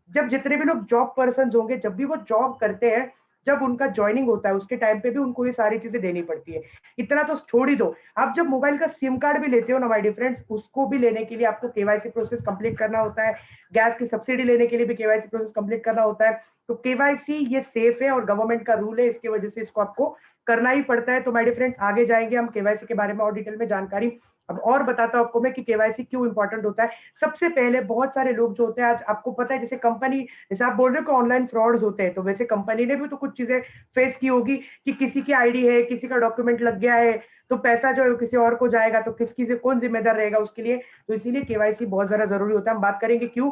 Speaker 2: जब जितने भी लोग जॉब पर्सन्स होंगे, जब भी वो जॉब करते हैं, जब उनका जॉइनिंग होता है, उसके टाइम पे भी उनको ये सारी चीज़ें देनी पड़ती है। इतना तो छोड़ ही दो, आप जब मोबाइल का सिम कार्ड भी लेते हो ना माय डियर फ्रेंड्स, उसको भी लेने के लिए आपको केवाईसी प्रोसेस कंप्लीट करना होता है। गैस की सब्सिडी लेने के लिए भी केवाईसी प्रोसेस कंप्लीट करना होता है। तो केवाईसी ये सेफ है, और गवर्नमेंट का रूल है, इसकी वजह से इसको आपको करना ही पड़ता है। तो माय डियर फ्रेंड्स, आगे जाएँगे हम केवाईसी के बारे में और डिटेल में जानकारी। अब और बताता हूँ आपको मैं कि केवाईसी क्यों इम्पोर्टेंट होता है। सबसे पहले बहुत सारे लोग जो होते हैं, आज आपको पता है, जैसे कंपनी, जैसे आप बोल रहे हो कि ऑनलाइन फ्रॉड्स होते हैं, तो वैसे कंपनी ने भी तो कुछ चीज़ें फेस की होगी कि किसी की आईडी है, किसी का डॉक्यूमेंट लग गया है, तो पैसा जो है वो किसी और को जाएगा, तो किसकी से कौन ज़िम्मेदार रहेगा उसके लिए? तो इसीलिए केवाईसी बहुत ज़्यादा ज़रूरी होता है। हम बात करेंगे क्यों?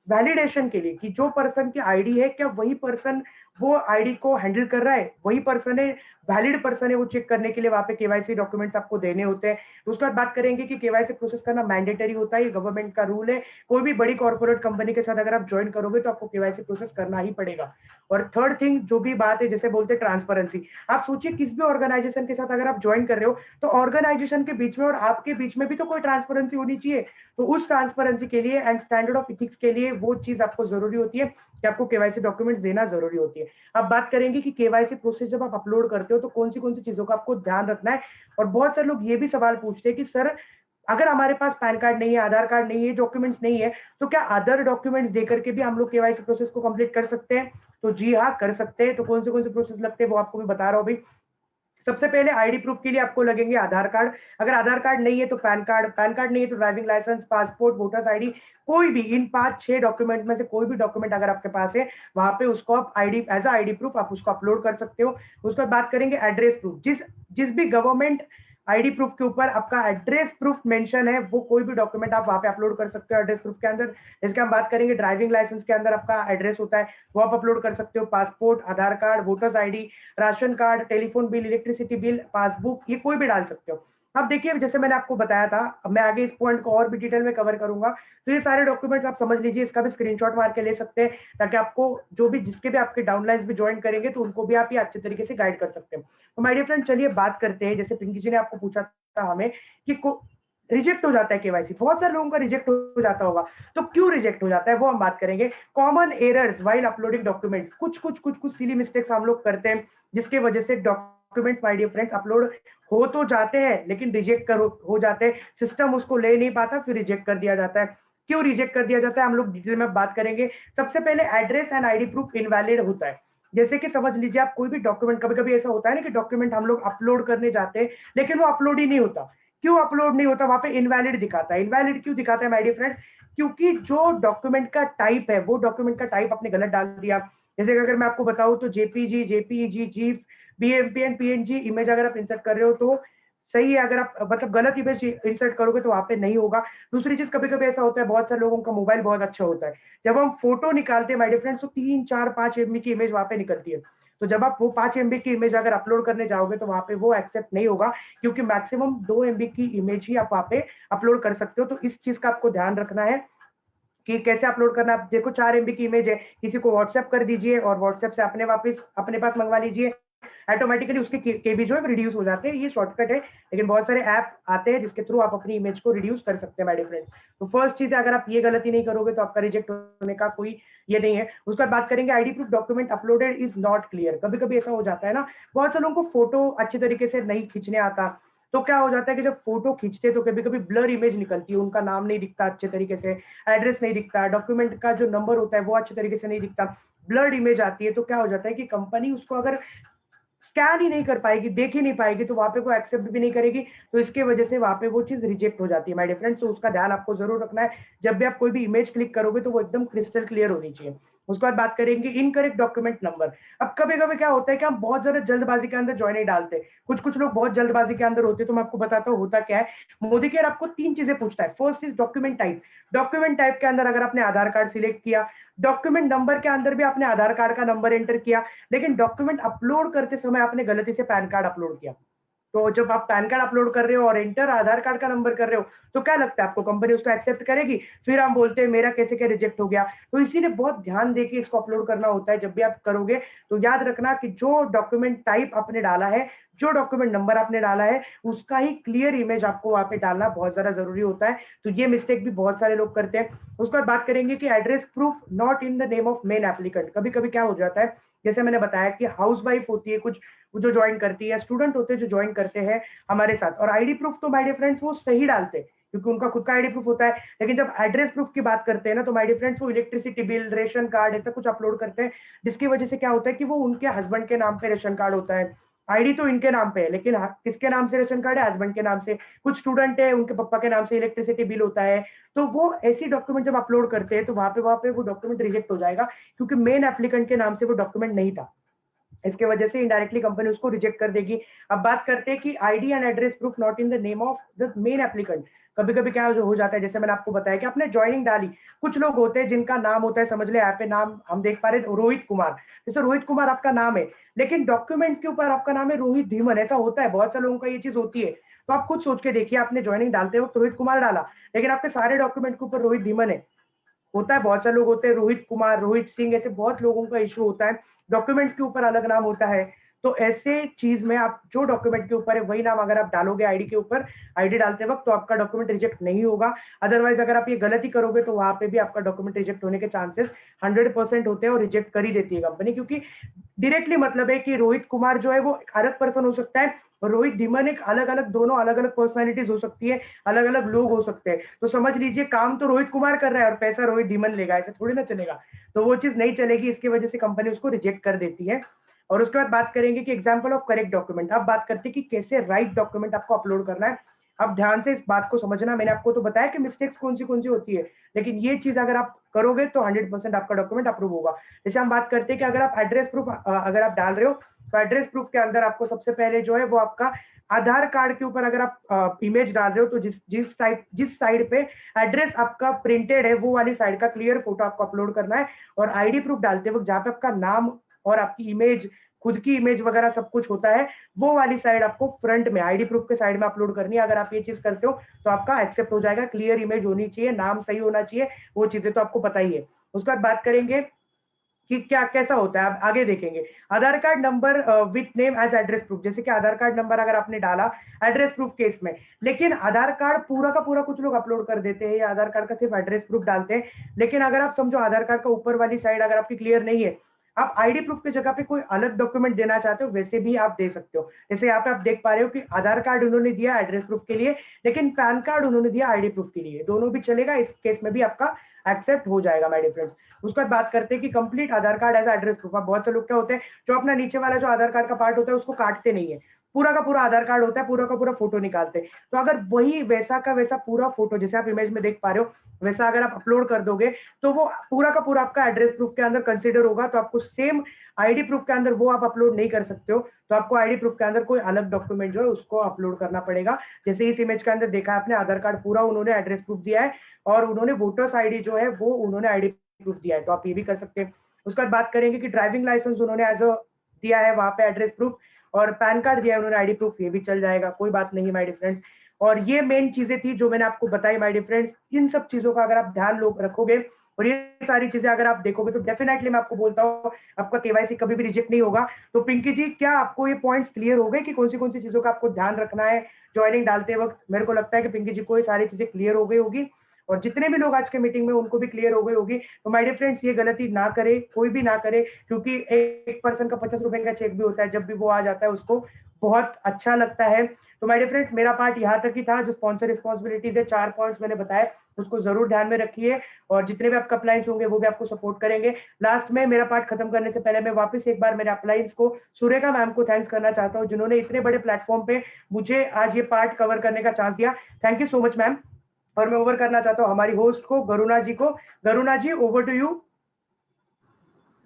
Speaker 2: वैलिडेशन के लिए, कि जो पर्सन की आईडी है, क्या वही पर्सन वो आईडी को हैंडल कर रहा है, वही पर्सन है, वैलिड पर्सन है, वो चेक करने के लिए वहाँ पे केवाईसी डॉक्यूमेंट्स आपको देने होते हैं। उसके बाद बात करेंगे कि केवाईसी प्रोसेस करना मैंडेटरी होता है, ये गवर्नमेंट का रूल है। कोई भी बड़ी कॉर्पोरेट कंपनी के साथ अगर आप ज्वाइन करोगे तो आपको केवाईसी प्रोसेस करना ही पड़ेगा। और थर्ड थिंग जो भी बात है, जैसे बोलते हैं ट्रांसपेरेंसी, आप सोचिए किस भी ऑर्गेनाइजेशन के साथ अगर आप ज्वाइन कर रहे हो तो ऑर्गेनाइजेशन के बीच में और आपके बीच में भी तो कोई ट्रांसपेरेंसी होनी चाहिए। तो उस ट्रांसपेरेंसी के लिए एंड स्टैंडर्ड ऑफ एथिक्स के लिए वो चीज आपको जरूरी होती है कि आपको केवाईसी डॉक्यूमेंट देना जरूरी होती है। अब बात करेंगे कि केवाईसी प्रोसेस जब आप अपलोड करते हो तो कौन सी चीजों का आपको ध्यान रखना है। और बहुत सारे लोग ये भी सवाल पूछते हैं कि सर, अगर हमारे पास पैन कार्ड नहीं है, आधार कार्ड नहीं है, डॉक्यूमेंट्स नहीं है, तो क्या अदर डॉक्यूमेंट्स देकर के भी हम लोग केवाईसी प्रोसेस को कंप्लीट कर सकते हैं? तो जी हाँ, कर सकते हैं। तो कौन से प्रोसेस लगते हैं वो आपको मैं बता रहा हूँ अभी। सबसे पहले आईडी प्रूफ के लिए आपको लगेंगे आधार कार्ड। अगर आधार कार्ड नहीं है तो पैन कार्ड नहीं है तो driving licence, passport, voters ID, कोई भी इन 5-6 डॉक्यूमेंट में से कोई भी डॉक्यूमेंट अगर आपके पास है, वहां पे उसको आप आईडी एज आईडी प्रूफ आप उसको अपलोड कर सकते हो। उसके बाद बात करेंगे एड्रेस प्रूफ। जिस जिस भी गवर्नमेंट आईडी प्रूफ के ऊपर आपका एड्रेस प्रूफ मेंशन है, वो कोई भी डॉक्यूमेंट आप वहां पे अपलोड कर सकते हो एड्रेस प्रूफ के अंदर। जैसे हम बात करेंगे ड्राइविंग लाइसेंस के अंदर आपका एड्रेस होता है, वो आप अपलोड कर सकते हो। Passport, Aadhaar card, voters ID, ration card, telephone bill, electricity bill, passbook, ये कोई भी डाल सकते हो। अब देखिए, जैसे मैंने आपको बताया था, अब मैं आगे इस पॉइंट को और भी डिटेल में कवर करूंगा। तो ये सारे डॉक्यूमेंट्स आप समझ लीजिए, इसका भी स्क्रीनशॉट मार के ले सकते हैं, ताकि आपको जो भी जिसके भी आपके डाउनलाइंस भी ज्वाइन करेंगे तो उनको भी आप ये अच्छे तरीके से गाइड कर सकते हैं। तो माय डियर फ्रेंड, चलिए बात करते हैं। जैसे पिंकी जी ने आपको पूछा था हमें कि रिजेक्ट हो जाता है केवाईसी, बहुत सारे लोगों का रिजेक्ट हो जाता होगा, तो क्यों रिजेक्ट हो जाता है वो हम बात करेंगे। Common errors while uploading documents, कुछ सिली मिस्टेक्स हम लोग करते हैं, जिसके वजह से document my dear friends upload हो तो जाते हैं लेकिन रिजेक्ट कर हो जाते हैं। सिस्टम उसको ले नहीं पाता, फिर रिजेक्ट कर दिया जाता है। क्यों रिजेक्ट कर दिया जाता है हम लोग डिटेल में बात करेंगे। सबसे पहले address and ID proof invalid होता है। जैसे कि समझ लीजिए, आप कोई भी डॉक्यूमेंट, कभी कभी ऐसा होता है ना कि डॉक्यूमेंट हम लोग अपलोड करने जाते हैं लेकिन वो अपलोड ही नहीं होता। क्यों अपलोड नहीं होता? वहां पे इनवैलिड दिखाता है। इनवैलिड क्यों दिखाता है माय डियर फ्रेंड्स? क्योंकि जो डॉक्यूमेंट का टाइप है, वो डॉक्यूमेंट का टाइप आपने गलत डाल दिया। जैसे कि अगर मैं आपको बताऊं तो JPG, JPEG, GIF, BMP and PNG image अगर आप इंसर्ट कर रहे हो तो सही है। अगर आप मतलब गलत इमेज इंसर्ट करोगे तो वहां पे नहीं होगा। दूसरी चीज, कभी कभी ऐसा होता है, बहुत सारे लोगों का मोबाइल बहुत अच्छा होता है, जब हम फोटो निकालते हैं माय डियर फ्रेंड्स तो 3, 4, 5 MB की इमेज वहां पे निकलती है। तो जब आप वो 5 MB की इमेज अगर अपलोड करने जाओगे तो वहां पे वो एक्सेप्ट नहीं होगा, क्योंकि मैक्सिमम 2 MB की इमेज ही आप वहां पे अपलोड कर सकते हो। तो इस चीज का आपको ध्यान रखना है कि कैसे अपलोड करना है। आप देखो, 4 MB की इमेज है, किसी को व्हाट्सएप कर दीजिए और व्हाट्सएप से अपने वापस अपने पास मंगवा लीजिए, ऑटोमेटिकली उसके केबी जो है रिड्यूस हो जाते हैं। ये शॉर्टकट है, लेकिन बहुत सारे ऐप आते हैं जिसके थ्रू आप अपनी इमेज को रिड्यूस कर सकते हैं माय डियर फ्रेंड्स। तो फर्स्ट चीज है, अगर आप ये गलती नहीं करोगे तो आपका रिजेक्ट होने का कोई ये नहीं है। उसके बाद बात करेंगे ID proof document uploaded is not clear. कभी कभी ऐसा हो जाता है ना, बहुत से लोगों को फोटो अच्छी तरीके से नहीं खींचने आता। तो क्या हो जाता है कि जब फोटो खींचते तो कभी कभी ब्लर इमेज निकलती है, उनका नाम नहीं दिखता अच्छे तरीके से, एड्रेस नहीं दिखता, डॉक्यूमेंट का जो नंबर होता है वो अच्छे तरीके से नहीं दिखता, ब्लर्ड इमेज आती है। तो क्या हो जाता है कि कंपनी उसको अगर स्कैन ही नहीं कर पाएगी, देख ही नहीं पाएगी, तो वहां पे वो एक्सेप्ट भी नहीं करेगी। तो इसके वजह से वहां पे वो चीज रिजेक्ट हो जाती है माय डियर फ्रेंड्स। तो उसका ध्यान आपको जरूर रखना है। जब भी आप कोई भी इमेज क्लिक करोगे तो वो एकदम क्रिस्टल क्लियर होनी चाहिए। उसके बाद बात करेंगे इनकरेक्ट डॉक्यूमेंट नंबर। अब कभी कभी क्या होता है कि हम बहुत ज्यादा जल्दबाजी के अंदर ज्वाइन नहीं डालते, कुछ कुछ लोग बहुत जल्दबाजी के अंदर होते हैं। तो मैं आपको बताता हूँ होता क्या है। मोदी केयर आपको 3 चीजें पूछता है। First is document type. Document type के अंदर अगर आपने आधार कार्ड सिलेक्ट किया, डॉक्यूमेंट नंबर के अंदर भी आपने आधार कार्ड का नंबर एंटर किया, लेकिन डॉक्यूमेंट अपलोड करते समय आपने गलती से पैन कार्ड अपलोड किया, तो जब आप पैन कार्ड अपलोड कर रहे हो और एंटर आधार कार्ड का नंबर कर रहे हो, तो क्या लगता है आपको कंपनी उसको एक्सेप्ट करेगी? फिर हम बोलते हैं मेरा कैसे क्या रिजेक्ट हो गया। तो इसीलिए बहुत ध्यान देके इसको अपलोड करना होता है। जब भी आप करोगे तो याद रखना कि जो डॉक्यूमेंट टाइप आपने डाला है, जो डॉक्यूमेंट नंबर आपने डाला है, उसका ही क्लियर इमेज आपको वहां पे डालना बहुत ज्यादा जरूरी होता है। तो ये मिस्टेक भी बहुत सारे लोग करते हैं। उसके बाद बात करेंगे कि address proof not in the name of main applicant. कभी कभी क्या हो जाता है, जैसे मैंने बताया कि हाउस वाइफ होती है कुछ जो ज्वाइन करती है, स्टूडेंट होते हैं जो ज्वाइन करते हैं हमारे साथ, और आईडी प्रूफ तो माय डियर फ्रेंड्स वो सही डालते हैं क्योंकि उनका खुद का आईडी प्रूफ होता है। लेकिन जब एड्रेस प्रूफ की बात करते हैं ना, तो माय डियर फ्रेंड्स वो इलेक्ट्रिसिटी बिल, रेशन कार्ड ऐसा कुछ अपलोड करते हैं, जिसकी वजह से क्या होता है कि वो उनके हस्बैंड के नाम पे रेशन कार्ड होता है। आईडी तो इनके नाम पे है, लेकिन किसके नाम से रेशन कार्ड है? हस्बैंड के नाम से। कुछ स्टूडेंट है, उनके पापा के नाम से इलेक्ट्रिसिटी बिल होता है। तो वो ऐसी डॉक्यूमेंट जब अपलोड करते हैं तो वहां पे वो डॉक्यूमेंट रिजेक्ट हो जाएगा, क्योंकि मेन एप्लीकेंट के नाम से वो डॉक्यूमेंट नहीं था। इसके वजह से इनडायरेक्टली कंपनी उसको रिजेक्ट कर देगी। अब बात करते हैं कि ID and address proof not in the name of the main applicant. कभी-कभी क्या हो जाता है, जैसे मैंने आपको बताया कि आपने जॉइनिंग डाली, कुछ लोग होते हैं जिनका नाम होता है, समझ ले ऐप पे नाम हम देख पा रहे हैं रोहित कुमार, जैसे रोहित कुमार आपका नाम है, लेकिन डॉक्यूमेंट्स के ऊपर आपका नाम है रोहित धीमन, ऐसा होता है, बहुत से लोगों का ये चीज़ होती है। तो आप खुद सोच के देखिए, आपने जॉइनिंग डालते वक़्त रोहित कुमार डाला, लेकिन आपके सारे डॉक्यूमेंट के ऊपर रोहित धीमन है। होता है, बहुत सारे लोग होते हैं रोहित कुमार, रोहित सिंह, ऐसे बहुत लोगों का इश्यू होता है, डॉक्यूमेंट्स के ऊपर अलग नाम होता है। तो ऐसे चीज़ में आप जो डॉक्यूमेंट के ऊपर है वही नाम अगर आप डालोगे आईडी के ऊपर, आईडी डालते वक़्त, तो आपका डॉक्यूमेंट रिजेक्ट नहीं होगा। अदरवाइज़ अगर आप ये गलती करोगे तो वहाँ पे भी आपका डॉक्यूमेंट रिजेक्ट होने के चांसेस 100% होते हैं और रिजेक्ट कर ही देती है कंपनी, क्योंकि डायरेक्टली मतलब है कि रोहित कुमार जो है वो एक अलग पर्सन हो सकता है और रोहित धीमन एक अलग-अलग, दोनों अलग-अलग पर्सनैलिटीज़ हो सकती है, अलग-अलग लोग हो सकते हैं। तो समझ लीजिए काम तो रोहित कुमार कर रहा है और पैसा रोहित धीमन लेगा, ऐसे थोड़ी ना चलेगा। तो वो चीज़ नहीं चलेगी, इसकी वजह से कंपनी उसको रिजेक्ट कर देती है। और उसके बाद बात करेंगे कि एग्जाम्पल ऑफ करेक्ट डॉक्यूमेंट। अब बात करते हैं कि कैसे राइट डॉक्यूमेंट आपको अपलोड करना है। अब ध्यान से इस बात को समझना, मैंने आपको तो बताया कि मिस्टेक्स कौन-सी होती है, लेकिन ये चीज़ अगर आप करोगे तो 100% आपका डॉक्यूमेंट अप्रूव होगा। जैसे हम बात करते हैं कि अगर आप एड्रेस प्रूफ अगर आप डाल रहे हो, तो एड्रेस प्रूफ के अंदर आपको सबसे पहले जो है वो आपका आधार कार्ड के ऊपर अगर आप इमेज डाल रहे हो, तो जिस साइड पे एड्रेस आपका प्रिंटेड है, वो वाली साइड का क्लियर फोटो आपको अपलोड करना है। और आईडी प्रूफ डालते वक़्त जहाँ पे आपका नाम और आपकी इमेज, खुद की इमेज वगैरह सब कुछ होता है, वो वाली साइड आपको फ्रंट में आईडी प्रूफ के साइड में अपलोड करनी है। अगर आप ये चीज़ करते हो, तो आपका एक्सेप्ट हो जाएगा। क्लियर इमेज होनी चाहिए, नाम सही होना चाहिए, वो चीज़ें तो आपको पता ही है। उसके बाद बात करेंगे कि क्या कैसा होता है, अब आगे देखेंगे। Aadhaar card number with name as address proof, जैसे कि आधार कार्ड नंबर अगर आपने डाला एड्रेस प्रूफ केस में, लेकिन आधार कार्ड पूरा का पूरा कुछ लोग अपलोड कर देते हैं या आधार कार्ड का सिर्फ एड्रेस प्रूफ डालते हैं। लेकिन अगर आप समझो आधार कार्ड का ऊपर वाली साइड अगर आपकी क्लियर नहीं है, आप आईडी प्रूफ की जगह पे कोई अलग डॉक्यूमेंट देना चाहते हो, वैसे भी आप दे सकते हो। जैसे यहाँ पे आप देख पा रहे हो कि आधार कार्ड उन्होंने दिया एड्रेस प्रूफ के लिए, लेकिन पैन कार्ड उन्होंने दिया आईडी प्रूफ के लिए। दोनों भी चलेगा, इस केस में भी आपका एक्सेप्ट हो जाएगा माय डियर फ्रेंड्स। उसके बाद बात करते हैं कि कंप्लीट आधार कार्ड एज़ एड्रेस प्रूफ। अब बहुत से लोग क्या होते हैं, जो अपना नीचे वाला जो आधार कार्ड का पार्ट होता है उसको काटते नहीं है। पूरा का पूरा आधार कार्ड होता है, पूरा का पूरा फोटो निकालते हैं। तो अगर वही वैसा का वैसा पूरा फोटो जैसे आप इमेज में देख पा रहे हो, वैसा अगर आप अपलोड कर दोगे, तो वो पूरा का पूरा आपका एड्रेस प्रूफ के अंदर कंसीडर होगा। तो आपको सेम आईडी प्रूफ के अंदर वो आप अपलोड नहीं कर सकते हो। तो आपको आईडी प्रूफ के अंदर कोई अलग डॉक्यूमेंट जो है उसको अपलोड करना पड़ेगा। जैसे इस इमेज के अंदर देखा है आपने, आधार कार्ड पूरा उन्होंने एड्रेस प्रूफ दिया है और उन्होंने वोटर्स आईडी जो है वो उन्होंने आईडी प्रूफ दिया है, तो आप ये भी कर सकते हैं। उसके बाद बात करेंगे कि ड्राइविंग लाइसेंस उन्होंने एज़ अ दिया है वहाँ पे एड्रेस प्रूफ, और पैन कार्ड दिया है उन्होंने आईडी प्रूफ, ये भी चल जाएगा, कोई बात नहीं माय डियर फ्रेंड्स। और ये मेन चीज़ें थी जो मैंने आपको बताई माय डियर फ्रेंड्स। इन सब चीज़ों का अगर आप ध्यान रखोगे और ये सारी चीज़ें अगर आप देखोगे, तो डेफिनिटली मैं आपको बोलता हूँ आपका केवाईसी कभी भी रिजेक्ट नहीं होगा। तो पिंकी जी, क्या आपको ये पॉइंट्स क्लियर हो गए कि कौन सी चीज़ों का आपको ध्यान रखना है जॉइनिंग डालते वक़्त? मेरे को लगता है कि पिंकी जी को ये सारी चीज़ें क्लियर हो गई होगी और जितने भी लोग आज के मीटिंग में उनको भी क्लियर हो गई होगी। तो माय डियर फ्रेंड्स, ये गलती ना करें, कोई भी ना करे, क्योंकि एक पर्सन का ₹50 का चेक भी होता है, जब भी वो आ जाता है उसको बहुत अच्छा लगता है। तो माय डियर फ्रेंड्स, मेरा पार्ट यहाँ तक ही था। जो स्पॉन्सर रिस्पॉन्सिबिलिटीज़ है, 4 पॉइंट्स मैंने बताए, उसको ज़रूर ध्यान में रखिए और जितने भी आपके अपलायंस होंगे वो भी आपको सपोर्ट करेंगे। लास्ट में मेरा पार्ट खत्म करने से पहले मैं वापस एक बार मेरे अपलायंस को, सुरेखा मैम को थैंक्स करना चाहता हूँ, जिन्होंने इतने बड़े प्लेटफॉर्म पे मुझे आज ये पार्ट कवर करने का चांस दिया। Thank you so much ma'am. और मैं ओवर करना चाहता हूँ हमारी होस्ट को, गरुणा जी को। Garuna ji, over to you.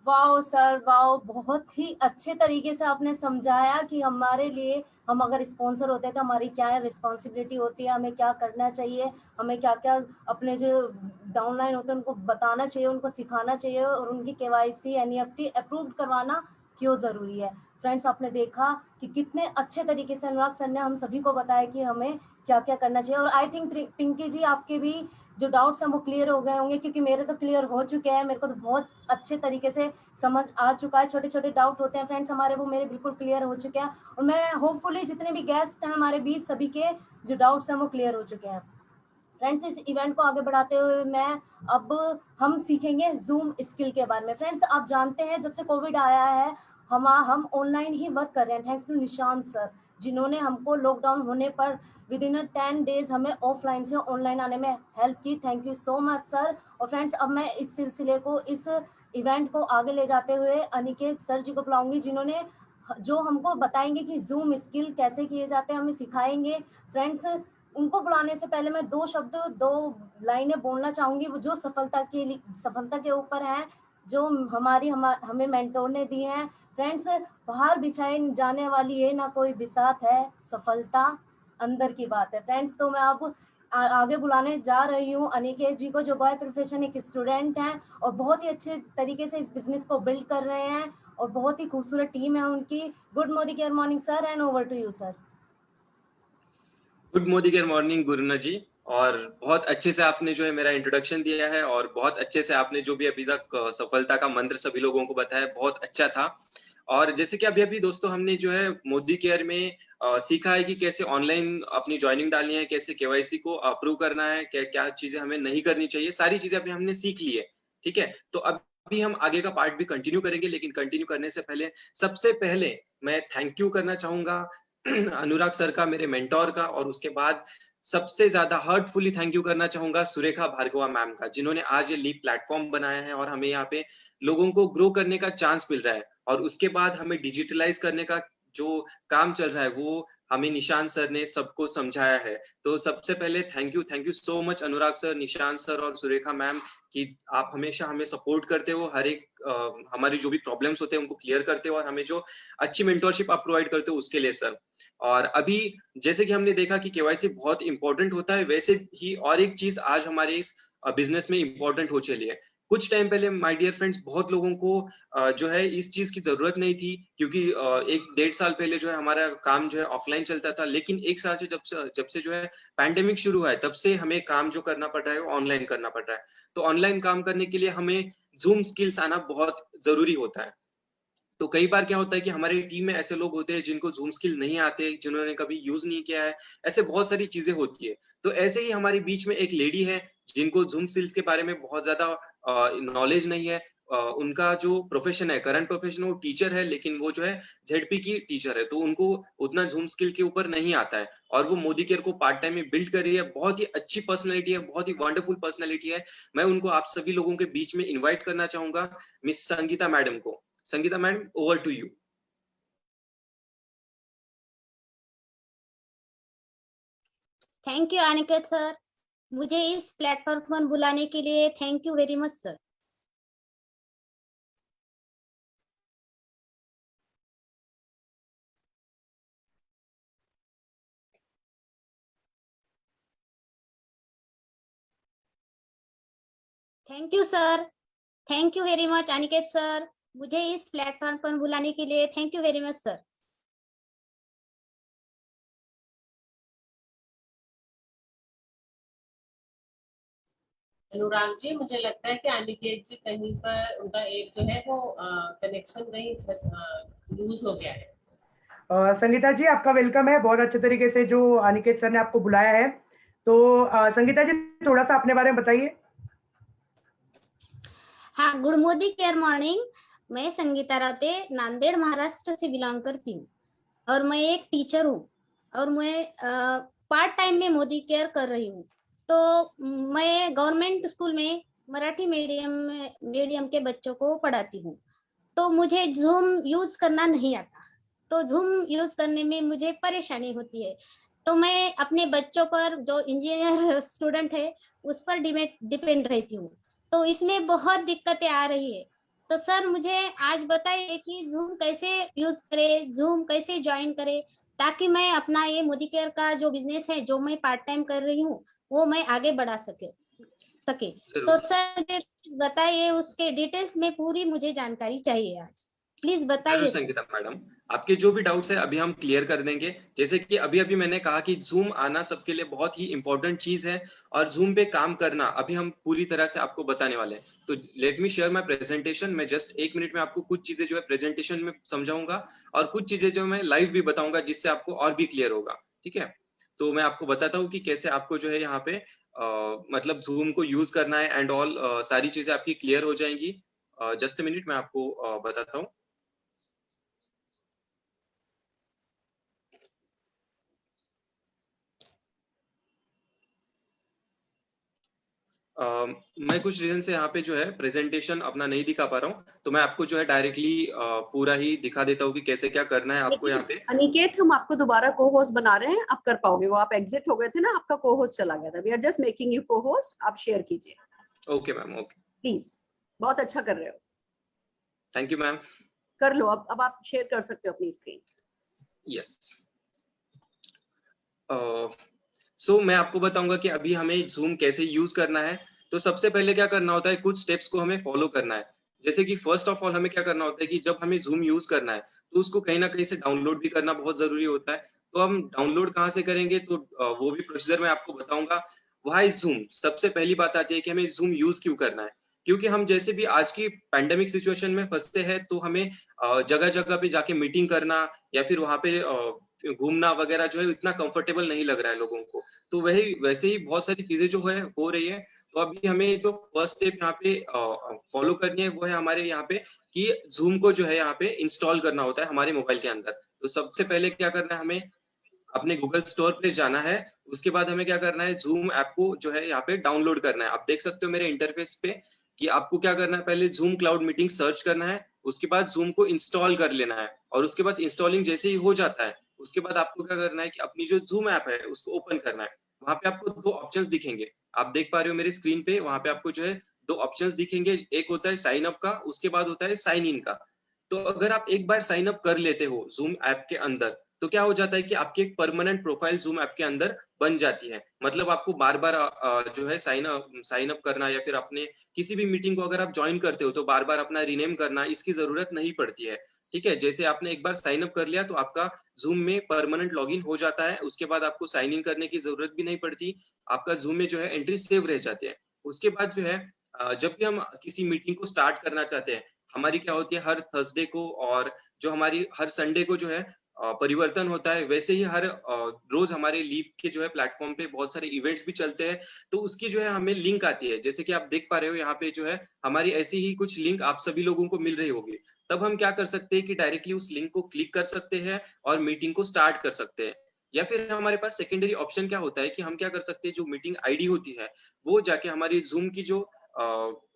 Speaker 1: Wow sir, wow! बहुत ही अच्छे तरीके से आपने समझाया कि हमारे लिए, हम अगर स्पॉन्सर होते हैं तो हमारी क्या रिस्पॉन्सिबिलिटी होती है, हमें क्या करना चाहिए, हमें क्या-क्या अपने जो डाउनलाइन होते हैं उनको बताना चाहिए, उनको सिखाना चाहिए और उनकी केवाईसी, एनईएफटी अप्रूव्ड करवाना क्यों ज़रूरी है। फ्रेंड्स, आपने देखा कि कितने अच्छे तरीके से अनुराग सर ने हम सभी को बताया कि हमें क्या-क्या करना चाहिए और आई थिंक पिंकी जी, आपके भी जो डाउट्स हैं वो क्लियर हो गए होंगे, क्योंकि मेरे तो क्लियर हो चुके हैं। मेरे को तो बहुत अच्छे तरीके से समझ आ चुका है। छोटे-छोटे डाउट होते हैं फ्रेंड्स हमारे, वो मेरे बिल्कुल क्लियर हो चुके हैं और मैं होपफुली जितने भी गेस्ट हैं हमारे बीच, सभी के जो डाउट्स हैं वो क्लियर हो चुके हैं। फ्रेंड्स, इस इवेंट को आगे बढ़ाते हुए अब हम सीखेंगे ज़ूम स्किल के बारे में। फ्रेंड्स, आप जानते हैं जब से कोविड आया है हम ऑनलाइन ही वर्क कर रहे हैं, थैंक्स टू निशांत सर, जिन्होंने हमको लॉकडाउन होने पर विद इन 10 डेज हमें ऑफलाइन से ऑनलाइन आने में हेल्प की। Thank you so much sir. और फ्रेंड्स, अब मैं इस सिलसिले को, इस इवेंट को आगे ले जाते हुए अनिकेत सर जी को बुलाऊंगी, जिन्होंने जो हमको बताएंगे कि ज़ूम स्किल कैसे किए जाते हैं, हमें सिखाएंगे। फ्रेंड्स, उनको बुलाने से पहले मैं 2 लाइनें बोलना चाहूँगी, वो जो सफलता के ऊपर हैं, जो हमें मेंटोर ने दी हैं, फ्रेंड्स, बाहर बिछाई जाने वाली ये ना कोई बिसात है, सफलता अंदर की बात है। फ्रेंड्स, तो मैं अब आगे बुलाने जा रही हूँ अनिकेत जी को, जो बाय प्रोफेशन एक स्टूडेंट हैं और बहुत ही अच्छे तरीके से इस बिजनेस को बिल्ड कर रहे हैं और बहुत ही खूबसूरत टीम है उनकी। Good Modi care morning sir, and over to you sir.
Speaker 4: Good Modi care morning Guruna ji, और बहुत अच्छे से आपने जो है मेरा इंट्रोडक्शन दिया है और बहुत अच्छे से आपने जो भी अभी तक सफलता का मंत्र सभी लोगों को बताया, बहुत अच्छा था। और जैसे कि अभी दोस्तों हमने जो है मोदी केयर में सीखा है कि कैसे ऑनलाइन अपनी ज्वाइनिंग डालनी है, कैसे केवाईसी को अप्रूव करना है, क्या क्या चीजें हमें नहीं करनी चाहिए, सारी चीजें अभी हमने सीख ली है। ठीक है, तो अभी हम आगे का पार्ट भी कंटिन्यू करेंगे, लेकिन कंटिन्यू करने से पहले सबसे पहले मैं थैंक यू करना चाहूंगा अनुराग सर का, मेरे मेंटोर का, और उसके बाद सबसे ज्यादा हार्टफुली थैंक यू करना चाहूंगा सुरेखा भार्गवा मैम का, जिन्होंने आज ये लीप प्लेटफॉर्म बनाया है और हमें यहाँ पे लोगों को ग्रो करने का चांस मिल रहा है। और उसके बाद हमें डिजिटलाइज करने का जो काम चल रहा है वो हमें निशांत सर ने सबको समझाया है। तो सबसे पहले thank you so much Anurag sir, Nishant sir और सुरेखा मैम, कि आप हमेशा हमें सपोर्ट करते हो, हर एक हमारी जो भी प्रॉब्लम्स होते हैं उनको क्लियर करते हो और हमें जो अच्छी मेंटोरशिप आप प्रोवाइड करते हो उसके लिए सर। और अभी जैसे कि हमने देखा कि केवाईसी बहुत इंपॉर्टेंट होता है, वैसे ही और एक चीज आज हमारे इस बिजनेस में इंपॉर्टेंट हो चली है। कुछ टाइम पहले माय डियर फ्रेंड्स बहुत लोगों को जो है इस चीज की जरूरत नहीं थी, क्योंकि 1-1.5 साल पहले जो है हमारा काम जो है ऑफलाइन चलता था, लेकिन 1 साल से जब से जो है पैंडेमिक शुरू हुआ है, तब से हमें काम जो करना पड़ रहा है वो ऑनलाइन करना पड़ रहा है। तो ऑनलाइन काम करने के लिए हमें जूम स्किल्स आना बहुत जरूरी होता है। तो कई बार क्या होता है कि हमारी टीम में ऐसे लोग होते हैं जिनको जूम स्किल नहीं आते, जिन्होंने कभी यूज नहीं किया है, ऐसे बहुत सारी चीजें होती है। तो ऐसे ही हमारे बीच में एक लेडी है जिनको जूम स्किल्स के बारे में बहुत ज्यादा नॉलेज नहीं है। उनका जो प्रोफेशन है, करंट प्रोफेशन, वो टीचर है, लेकिन वो जो है जेडपी की टीचर है, तो उनको उतना जूम स्किल के ऊपर नहीं आता है और वो मोदी केयर को पार्ट टाइम में बिल्ड कर रही है। बहुत ही अच्छी पर्सनैलिटी है, बहुत ही वंडरफुल पर्सनैलिटी है। मैं उनको आप सभी लोगों के बीच में इन्वाइट करना चाहूंगा, मिस संगीता मैडम को। Sangeeta ma'am, over to you.
Speaker 5: Thank you Aniket sir, मुझे इस प्लेटफॉर्म पर बुलाने के लिए thank you very much sir. Thank you sir, thank you very much Aniket sir, मुझे इस प्लेटफॉर्म पर बुलाने के लिए thank you very much sir.
Speaker 6: Anurag ji, मुझे लगता है कि अनिकेत जी कहीं पर उनका एक जो है वो कनेक्शन नहीं लूज हो गया है।
Speaker 2: संगीता जी आपका वेलकम है, बहुत अच्छे तरीके से जो अनिकेत सर ने आपको बुलाया है। तो संगीता जी थोड़ा सा अपने बारे में बताइए।
Speaker 5: हाँ, गुड मोदी केयर मॉर्निंग। मैं संगीता रावते नांदेड़ महाराष्ट्र से बिलोंग करती हूँ और मैं एक टीचर हूँ और मैं पार्ट टाइम में मोदी केयर कर रही हूँ। तो मैं गवर्नमेंट स्कूल में मराठी मीडियम के बच्चों को पढ़ाती हूँ। तो मुझे जूम यूज करना नहीं आता, तो जूम यूज करने में मुझे परेशानी होती है। तो मैं अपने बच्चों पर, जो इंजीनियर स्टूडेंट है, उस पर डिपेंड रहती हूँ। तो इसमें बहुत दिक्कतें आ रही है। तो सर मुझे आज बताइए कि जूम कैसे यूज करे, जूम कैसे ज्वाइन करे, ताकि मैं अपना ये मोदी केयर का जो बिजनेस है, जो मैं पार्ट टाइम कर रही हूँ, वो मैं आगे बढ़ा सके। तो सर बताइए, उसके डिटेल्स में पूरी मुझे जानकारी चाहिए आज, प्लीज बताइए।
Speaker 4: संगीता मैडम, आपके जो भी डाउट्स है अभी हम क्लियर कर देंगे। जैसे कि अभी मैंने कहा कि जूम आना सबके लिए बहुत ही इंपॉर्टेंट चीज है और जूम पे काम करना अभी हम पूरी तरह से आपको बताने वाले हैं। तो let me share my presentation. मैं जस्ट 1 मिनट में आपको कुछ चीजें जो है प्रेजेंटेशन में समझाऊंगा और कुछ चीजें जो मैं लाइव भी बताऊंगा, जिससे आपको और भी क्लियर होगा। ठीक है, तो मैं आपको बताता हूँ कि कैसे आपको जो है यहाँ पे मतलब जूम को यूज करना है एंड ऑल, सारी चीजें आपकी क्लियर हो जाएंगी। जस्ट मिनट मैं आपको बताता हूँ। मैं कुछ रीजन से यहाँ पे जो है प्रेजेंटेशन अपना नहीं दिखा पा रहा हूँ, तो मैं आपको जो है डायरेक्टली पूरा ही दिखा देता हूँ कि कैसे क्या करना है आपको यहाँ पे।
Speaker 7: अनिकेत, हम आपको दोबारा को होस्ट बना रहे हैं, आप कर पाओगे। वो आप एग्जिट हो गए थे ना, आपका को होस्ट चला गया था। We are just making you को होस्ट, आप शेयर कीजिए।
Speaker 4: ओके मैम, ओके
Speaker 7: प्लीज, बहुत अच्छा कर रहे हो।
Speaker 4: Thank you ma'am.
Speaker 7: कर लो, अब आप शेयर कर सकते हो अपनी स्क्रीन।
Speaker 4: यस, सो मैं आपको बताऊंगा कि अभी हमें जूम कैसे यूज करना है। तो सबसे पहले क्या करना होता है, कुछ स्टेप्स को हमें फॉलो करना है। जैसे कि फर्स्ट ऑफ ऑल हमें क्या करना होता है कि जब हमें जूम यूज करना है तो उसको कहीं ना कहीं से डाउनलोड भी करना बहुत जरूरी होता है। तो हम डाउनलोड कहाँ से करेंगे, तो वो भी प्रोसीजर मैं आपको बताऊंगा। व्हाई जूम, सबसे पहली बात आती है कि हमें जूम यूज क्यों करना है। क्योंकि हम जैसे भी आज की पैंडेमिक सिचुएशन में फंसते हैं तो हमें जगह जगह पे जाके मीटिंग करना या फिर वहां पे घूमना वगैरह जो है इतना कंफर्टेबल नहीं लग रहा है लोगों को। तो वही वैसे ही बहुत सारी चीजें जो है हो रही है। तो अभी हमें जो फर्स्ट स्टेप यहाँ पे फॉलो करनी है वो है हमारे यहाँ पे कि जूम को जो है यहाँ पे इंस्टॉल करना होता है हमारे मोबाइल के अंदर। तो सबसे पहले क्या करना है, हमें अपने गूगल स्टोर पे जाना है। उसके बाद हमें क्या करना है, जूम ऐप को जो है यहाँ पे डाउनलोड करना है। आप देख सकते हो मेरे इंटरफेस पे कि आपको क्या करना है, पहले जूम क्लाउड मीटिंग सर्च करना है, उसके बाद जूम को इंस्टॉल कर लेना है। और उसके बाद इंस्टॉलिंग जैसे ही हो जाता है उसके बाद आपको क्या करना है कि अपनी जो जूम ऐप है उसको ओपन करना है। वहां पे आपको दो ऑप्शंस दिखेंगे, आप देख पा रहे हो मेरी स्क्रीन पे। वहां पे आपको जो है दो ऑप्शंस दिखेंगे, एक होता है साइन अप का, उसके बाद होता है साइन इन का। तो अगर आप एक बार साइन अप कर लेते हो जूम ऐप के अंदर तो क्या हो जाता है कि आपकी एक परमानेंट प्रोफाइल जूम ऐप के अंदर बन जाती है। मतलब आपको बार बार जो है साइन अप करना या फिर अपने किसी भी मीटिंग को अगर आप ज्वाइन करते हो तो बार बार अपना रीनेम करना, इसकी जरूरत नहीं पड़ती है। ठीक है, जैसे आपने एक बार साइन अप कर लिया तो आपका जूम में परमानेंट लॉगिन हो जाता है। उसके बाद आपको साइन इन करने की जरूरत भी नहीं पड़ती, आपका जूम में जो है एंट्री सेव रह जाती है। उसके बाद जो है जब भी हम किसी मीटिंग को स्टार्ट करना चाहते हैं, हमारी क्या होती है हर थर्सडे को और जो हमारी हर संडे को जो है परिवर्तन होता है, वैसे ही हर रोज हमारे लीव के जो है प्लेटफॉर्म पे बहुत सारे इवेंट्स भी चलते हैं। तो उसकी जो है हमें लिंक आती है, जैसे कि आप देख पा रहे हो यहाँ पे जो है हमारी ऐसी ही कुछ लिंक आप सभी लोगों को मिल रही होगी। तब हम क्या कर सकते हैं कि डायरेक्टली उस लिंक को क्लिक कर सकते हैं और मीटिंग को स्टार्ट कर सकते हैं। या फिर हमारे पास सेकेंडरी ऑप्शन क्या होता है कि हम क्या कर सकते हैं, जो मीटिंग आईडी होती है वो जाके हमारी जूम की जो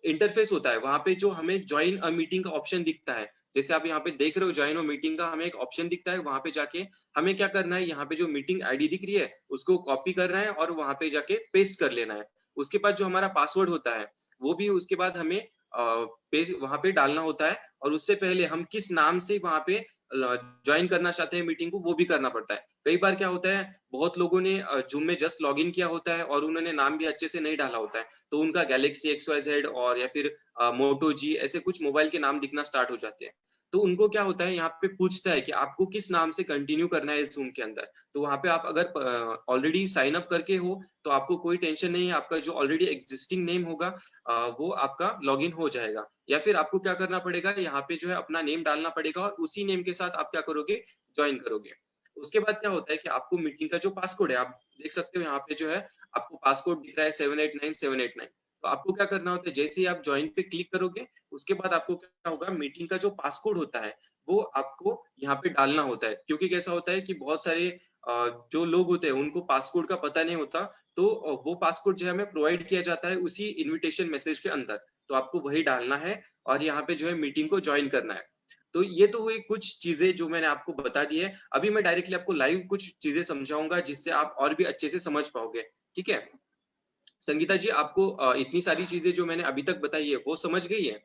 Speaker 4: इंटरफेस होता है वहां पे जो हमें ज्वाइन अ मीटिंग का ऑप्शन दिखता है, जैसे आप यहाँ पे देख रहे हो ज्वाइन अ मीटिंग का हमें एक ऑप्शन दिखता है। वहां पे जाके हमें क्या करना है, यहाँ पे जो मीटिंग आईडी दिख रही है उसको कॉपी करना है और वहां पे जाके पेस्ट कर लेना है। उसके बाद जो हमारा पासवर्ड होता है वो भी उसके बाद हमें वहां पे डालना होता है। और उससे पहले हम किस नाम से वहां पे ज्वाइन करना चाहते हैं मीटिंग को वो भी करना पड़ता है। कई बार क्या होता है, बहुत लोगों ने जूम में जस्ट लॉग इन किया होता है और उन्होंने नाम भी अच्छे से नहीं डाला होता है, तो उनका गैलेक्सी XYZ और या फिर मोटो जी ऐसे कुछ मोबाइल के नाम दिखना स्टार्ट हो जाते हैं। तो उनको क्या होता है, यहाँ पे पूछता है कि आपको किस नाम से कंटिन्यू करना है जूम के अंदर। तो वहां पे आप अगर ऑलरेडी साइन अप करके हो तो आपको कोई टेंशन नहीं है, आपका जो ऑलरेडी एग्जिस्टिंग नेम होगा वो आपका लॉगिन हो जाएगा। या फिर आपको क्या करना पड़ेगा, यहाँ पे जो है अपना नेम डालना पड़ेगा और उसी नेम के साथ आप क्या करोगे, ज्वाइन करोगे। उसके बाद क्या होता है कि आपको मीटिंग का जो पासकोड है, आप देख सकते हो यहाँ पे जो है आपको पासकोड दिख रहा है 789789। तो आपको क्या करना होता है, जैसे ही आप ज्वाइन पे क्लिक करोगे उसके बाद आपको क्या होगा, मीटिंग का जो पासकोड होता है वो आपको यहाँ पे डालना होता है। क्योंकि कैसा होता है कि बहुत सारे जो लोग होते हैं उनको पासकोड का पता नहीं होता, तो वो पासकोड जो है हमें प्रोवाइड किया जाता है उसी इन्विटेशन मैसेज के अंदर। तो आपको वही डालना है और यहाँ पे जो है मीटिंग को ज्वाइन करना है। तो ये तो हुई कुछ चीजें जो मैंने आपको बता दी है। अभी मैं डायरेक्टली आपको लाइव कुछ चीजें समझाऊंगा जिससे आप और भी अच्छे से समझ पाओगे। ठीक है संगीता जी, आपको इतनी सारी चीजें जो मैंने अभी तक बताई है वो समझ गई है?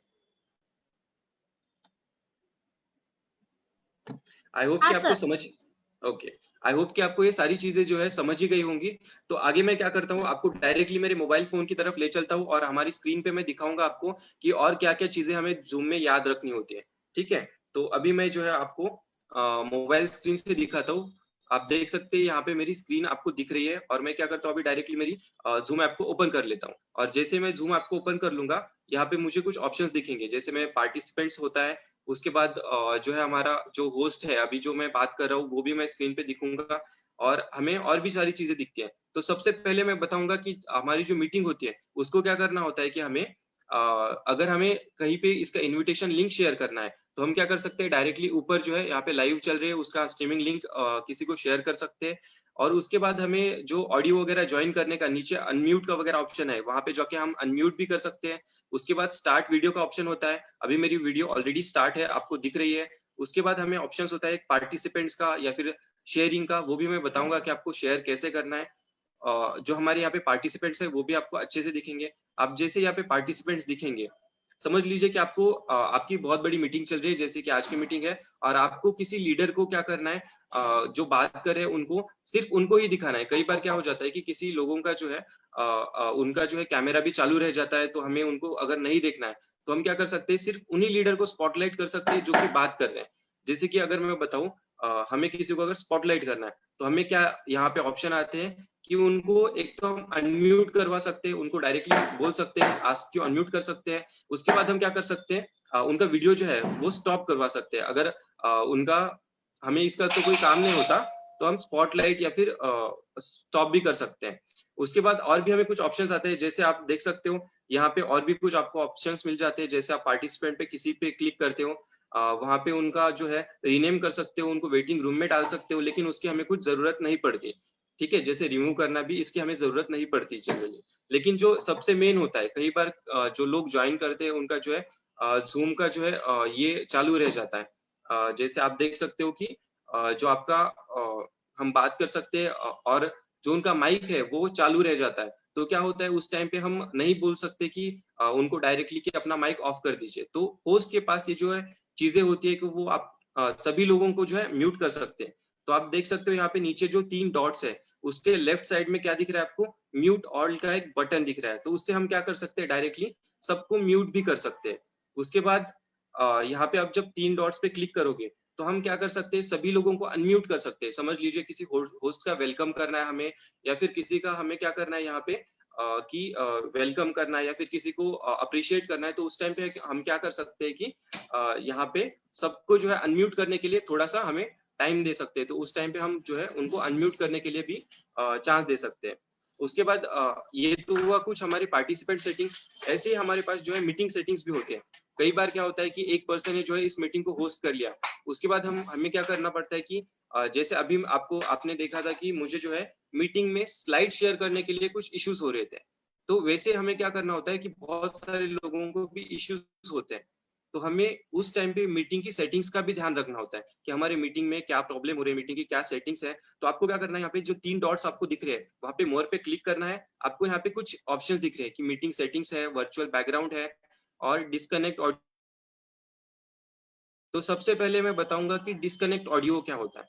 Speaker 4: आई होप कि आपको समझ, ओके, आई होप कि आपको ये सारी चीजें जो है समझ ही गई होंगी। तो आगे मैं क्या करता हूँ, आपको डायरेक्टली मेरे मोबाइल फोन की तरफ ले चलता हूँ और हमारी स्क्रीन पे मैं दिखाऊंगा आपको कि और क्या क्या चीजें हमें जूम में याद रखनी होती है। ठीक है, तो अभी मैं जो है आपको मोबाइल स्क्रीन से दिखाता हूँ। आप देख सकते हैं यहाँ पे मेरी स्क्रीन आपको दिख रही है और मैं क्या करता हूँ, अभी डायरेक्टली मेरी जूम ऐप को ओपन कर लेता हूँ। और जैसे मैं जूम ऐप को ओपन कर लूंगा, यहाँ पे मुझे कुछ ऑप्शंस दिखेंगे, जैसे मैं पार्टिसिपेंट्स होता है, उसके बाद जो है हमारा जो होस्ट है अभी जो मैं बात कर रहा हूँ वो भी मैं स्क्रीन पे दिखूंगा और हमें और भी सारी चीजें दिखती हैं। तो सबसे पहले मैं बताऊंगा कि हमारी जो मीटिंग होती है उसको क्या करना होता है कि हमें अगर हमें कहीं पे इसका इनविटेशन लिंक शेयर करना है तो हम क्या कर सकते हैं, डायरेक्टली ऊपर जो है यहाँ पे लाइव चल रही है उसका स्ट्रीमिंग लिंक किसी को शेयर कर सकते हैं। और उसके बाद हमें जो ऑडियो वगैरह ज्वाइन करने का नीचे अनम्यूट का वगैरह ऑप्शन है, वहां पे जाके हम अनम्यूट भी कर सकते हैं। उसके बाद स्टार्ट वीडियो का ऑप्शन होता है, अभी मेरी वीडियो ऑलरेडी स्टार्ट है, आपको दिख रही है। उसके बाद हमें ऑप्शन होता है पार्टिसिपेंट्स का या फिर शेयरिंग का, वो भी मैं बताऊंगा कि आपको शेयर कैसे करना है। जो हमारे यहाँ पे पार्टिसिपेंट्स है वो भी आपको अच्छे से दिखेंगे। आप जैसे यहाँ पे पार्टिसिपेंट्स दिखेंगे समझ लीजिए कि आपको आपकी बहुत बड़ी मीटिंग चल रही है, जैसे कि आज की मीटिंग है, और आपको किसी लीडर को क्या करना है, जो बात कर रहे हैं उनको सिर्फ उनको ही दिखाना है। कई बार क्या हो जाता है कि किसी लोगों का जो है उनका जो है कैमरा भी चालू रह जाता है, तो हमें उनको अगर नहीं देखना है तो हम क्या कर सकते हैं, सिर्फ उन्हीं लीडर को स्पॉटलाइट कर सकते हैं जो कि बात कर रहे हैं। जैसे कि अगर मैं बताऊं, हमें किसी को अगर स्पॉटलाइट करना है तो हमें क्या यहाँ पे ऑप्शन आते हैं कि उनको एक तो हम अनम्यूट करवा सकते हैं, उनको डायरेक्टली बोल सकते हैं आस्क यू अनम्यूट कर सकते हैं। उसके बाद हम क्या कर सकते हैं, उनका वीडियो जो है वो स्टॉप करवा सकते हैं। अगर उनका हमें इसका तो कोई काम नहीं होता तो हम स्पॉटलाइट या फिर स्टॉप भी कर सकते हैं। उसके बाद और भी हमें कुछ ऑप्शंस आते हैं, जैसे आप देख सकते हो यहाँ पे और भी कुछ आपको ऑप्शंस मिल जाते हैं। जैसे आप पार्टिसिपेंट पे किसी पे क्लिक करते हो, वहां पे उनका जो है रीनेम कर सकते हो, उनको वेटिंग रूम में डाल सकते हो, लेकिन उसकी हमें कुछ जरूरत नहीं पड़ती। ठीक है, जैसे रिमूव करना भी इसकी हमें जरूरत नहीं पड़ती जनरली। लेकिन जो सबसे मेन होता है, कई बार जो लोग ज्वाइन करते हैं उनका जो है जूम का जो है ये चालू रह जाता है। जैसे आप देख सकते हो कि जो आपका हम बात कर सकते हैं और जो उनका माइक है वो चालू रह जाता है। तो क्या होता है, उस टाइम पे हम नहीं बोल सकते कि उनको डायरेक्टली कि अपना माइक ऑफ कर दीजिए। तो होस्ट के पास ये जो है चीजें होती है कि वो आप सभी लोगों को जो है म्यूट कर सकते हैं। तो आप देख सकते हो यहाँ पे नीचे जो 3 डॉट्स है उसके लेफ्ट साइड में क्या दिख रहा है आपको, म्यूट ऑल का एक बटन दिख रहा है। तो उससे हम क्या कर सकते हैं, डायरेक्टली सबको म्यूट भी कर सकते हैं। उसके बाद यहाँ पे आप जब 3 डॉट्स पे क्लिक करोगे तो हम क्या कर सकते हैं, सभी लोगों को अनम्यूट कर सकते हैं। समझ लीजिए किसी होस्ट का वेलकम करना है हमें, या फिर किसी का हमें क्या करना है यहाँ पे कि वेलकम करना है या फिर किसी को अप्रिशिएट करना है। तो उस टाइम पे हम क्या कर सकते हैं कि यहाँ पे सबको जो है अनम्यूट करने के लिए थोड़ा सा हमें टाइम दे सकते हैं। तो उस टाइम पे हम जो है उनको अनम्यूट करने के लिए भी चांस दे सकते हैं। उसके बाद ये तो हुआ कुछ हमारे पार्टिसिपेंट सेटिंग्स। ऐसे ही हमारे पास जो है मीटिंग सेटिंग्स भी होते हैं। कई बार क्या होता है कि एक पर्सन ने जो है इस मीटिंग को होस्ट कर लिया, उसके बाद हमें क्या करना पड़ता है कि जैसे अभी आपने देखा था कि मुझे जो है मीटिंग में स्लाइड शेयर करने के लिए कुछ इश्यूज हो रहे थे। तो वैसे हमें क्या करना होता है कि बहुत सारे लोगों को भी इश्यूज होते हैं। तो हमें उस टाइम पे मीटिंग की सेटिंग्स का भी ध्यान रखना होता है कि हमारे मीटिंग में क्या प्रॉब्लम हो रही है, मीटिंग की क्या सेटिंग्स है। तो आपको क्या करना है, यहाँ पे जो 3 डॉट्स आपको दिख रहे हैं वहां पे मोर पे क्लिक करना है। आपको यहाँ पे कुछ ऑप्शंस दिख रहे हैं कि मीटिंग सेटिंग्स है, वर्चुअल बैकग्राउंड है और डिस्कनेक्ट ऑडियो। तो सबसे पहले मैं बताऊंगा कि डिस्कनेक्ट ऑडियो क्या होता है।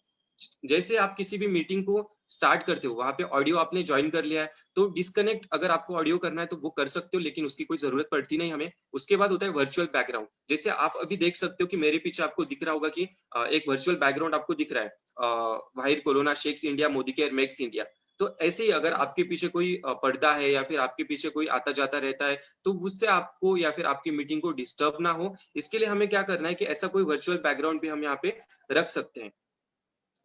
Speaker 4: जैसे आप किसी भी मीटिंग को स्टार्ट करते हो, वहां पे ऑडियो आपने ज्वाइन कर लिया है, तो डिस्कनेक्ट अगर आपको ऑडियो करना है तो वो कर सकते हो, लेकिन उसकी कोई जरूरत पड़ती नहीं हमें। उसके बाद होता है वर्चुअल बैकग्राउंड। जैसे आप अभी देख सकते हो कि मेरे पीछे आपको दिख रहा होगा कि एक वर्चुअल बैकग्राउंड आपको दिख रहा है, वाहिर corona shakes India, Modi care makes India. तो ऐसे ही अगर आपके पीछे कोई पर्दा है या फिर आपके पीछे कोई आता जाता रहता है, तो उससे आपको या फिर आपकी मीटिंग को डिस्टर्ब ना हो, इसके लिए हमें क्या करना है कि ऐसा कोई वर्चुअल बैकग्राउंड भी हम यहाँ पे रख सकते हैं।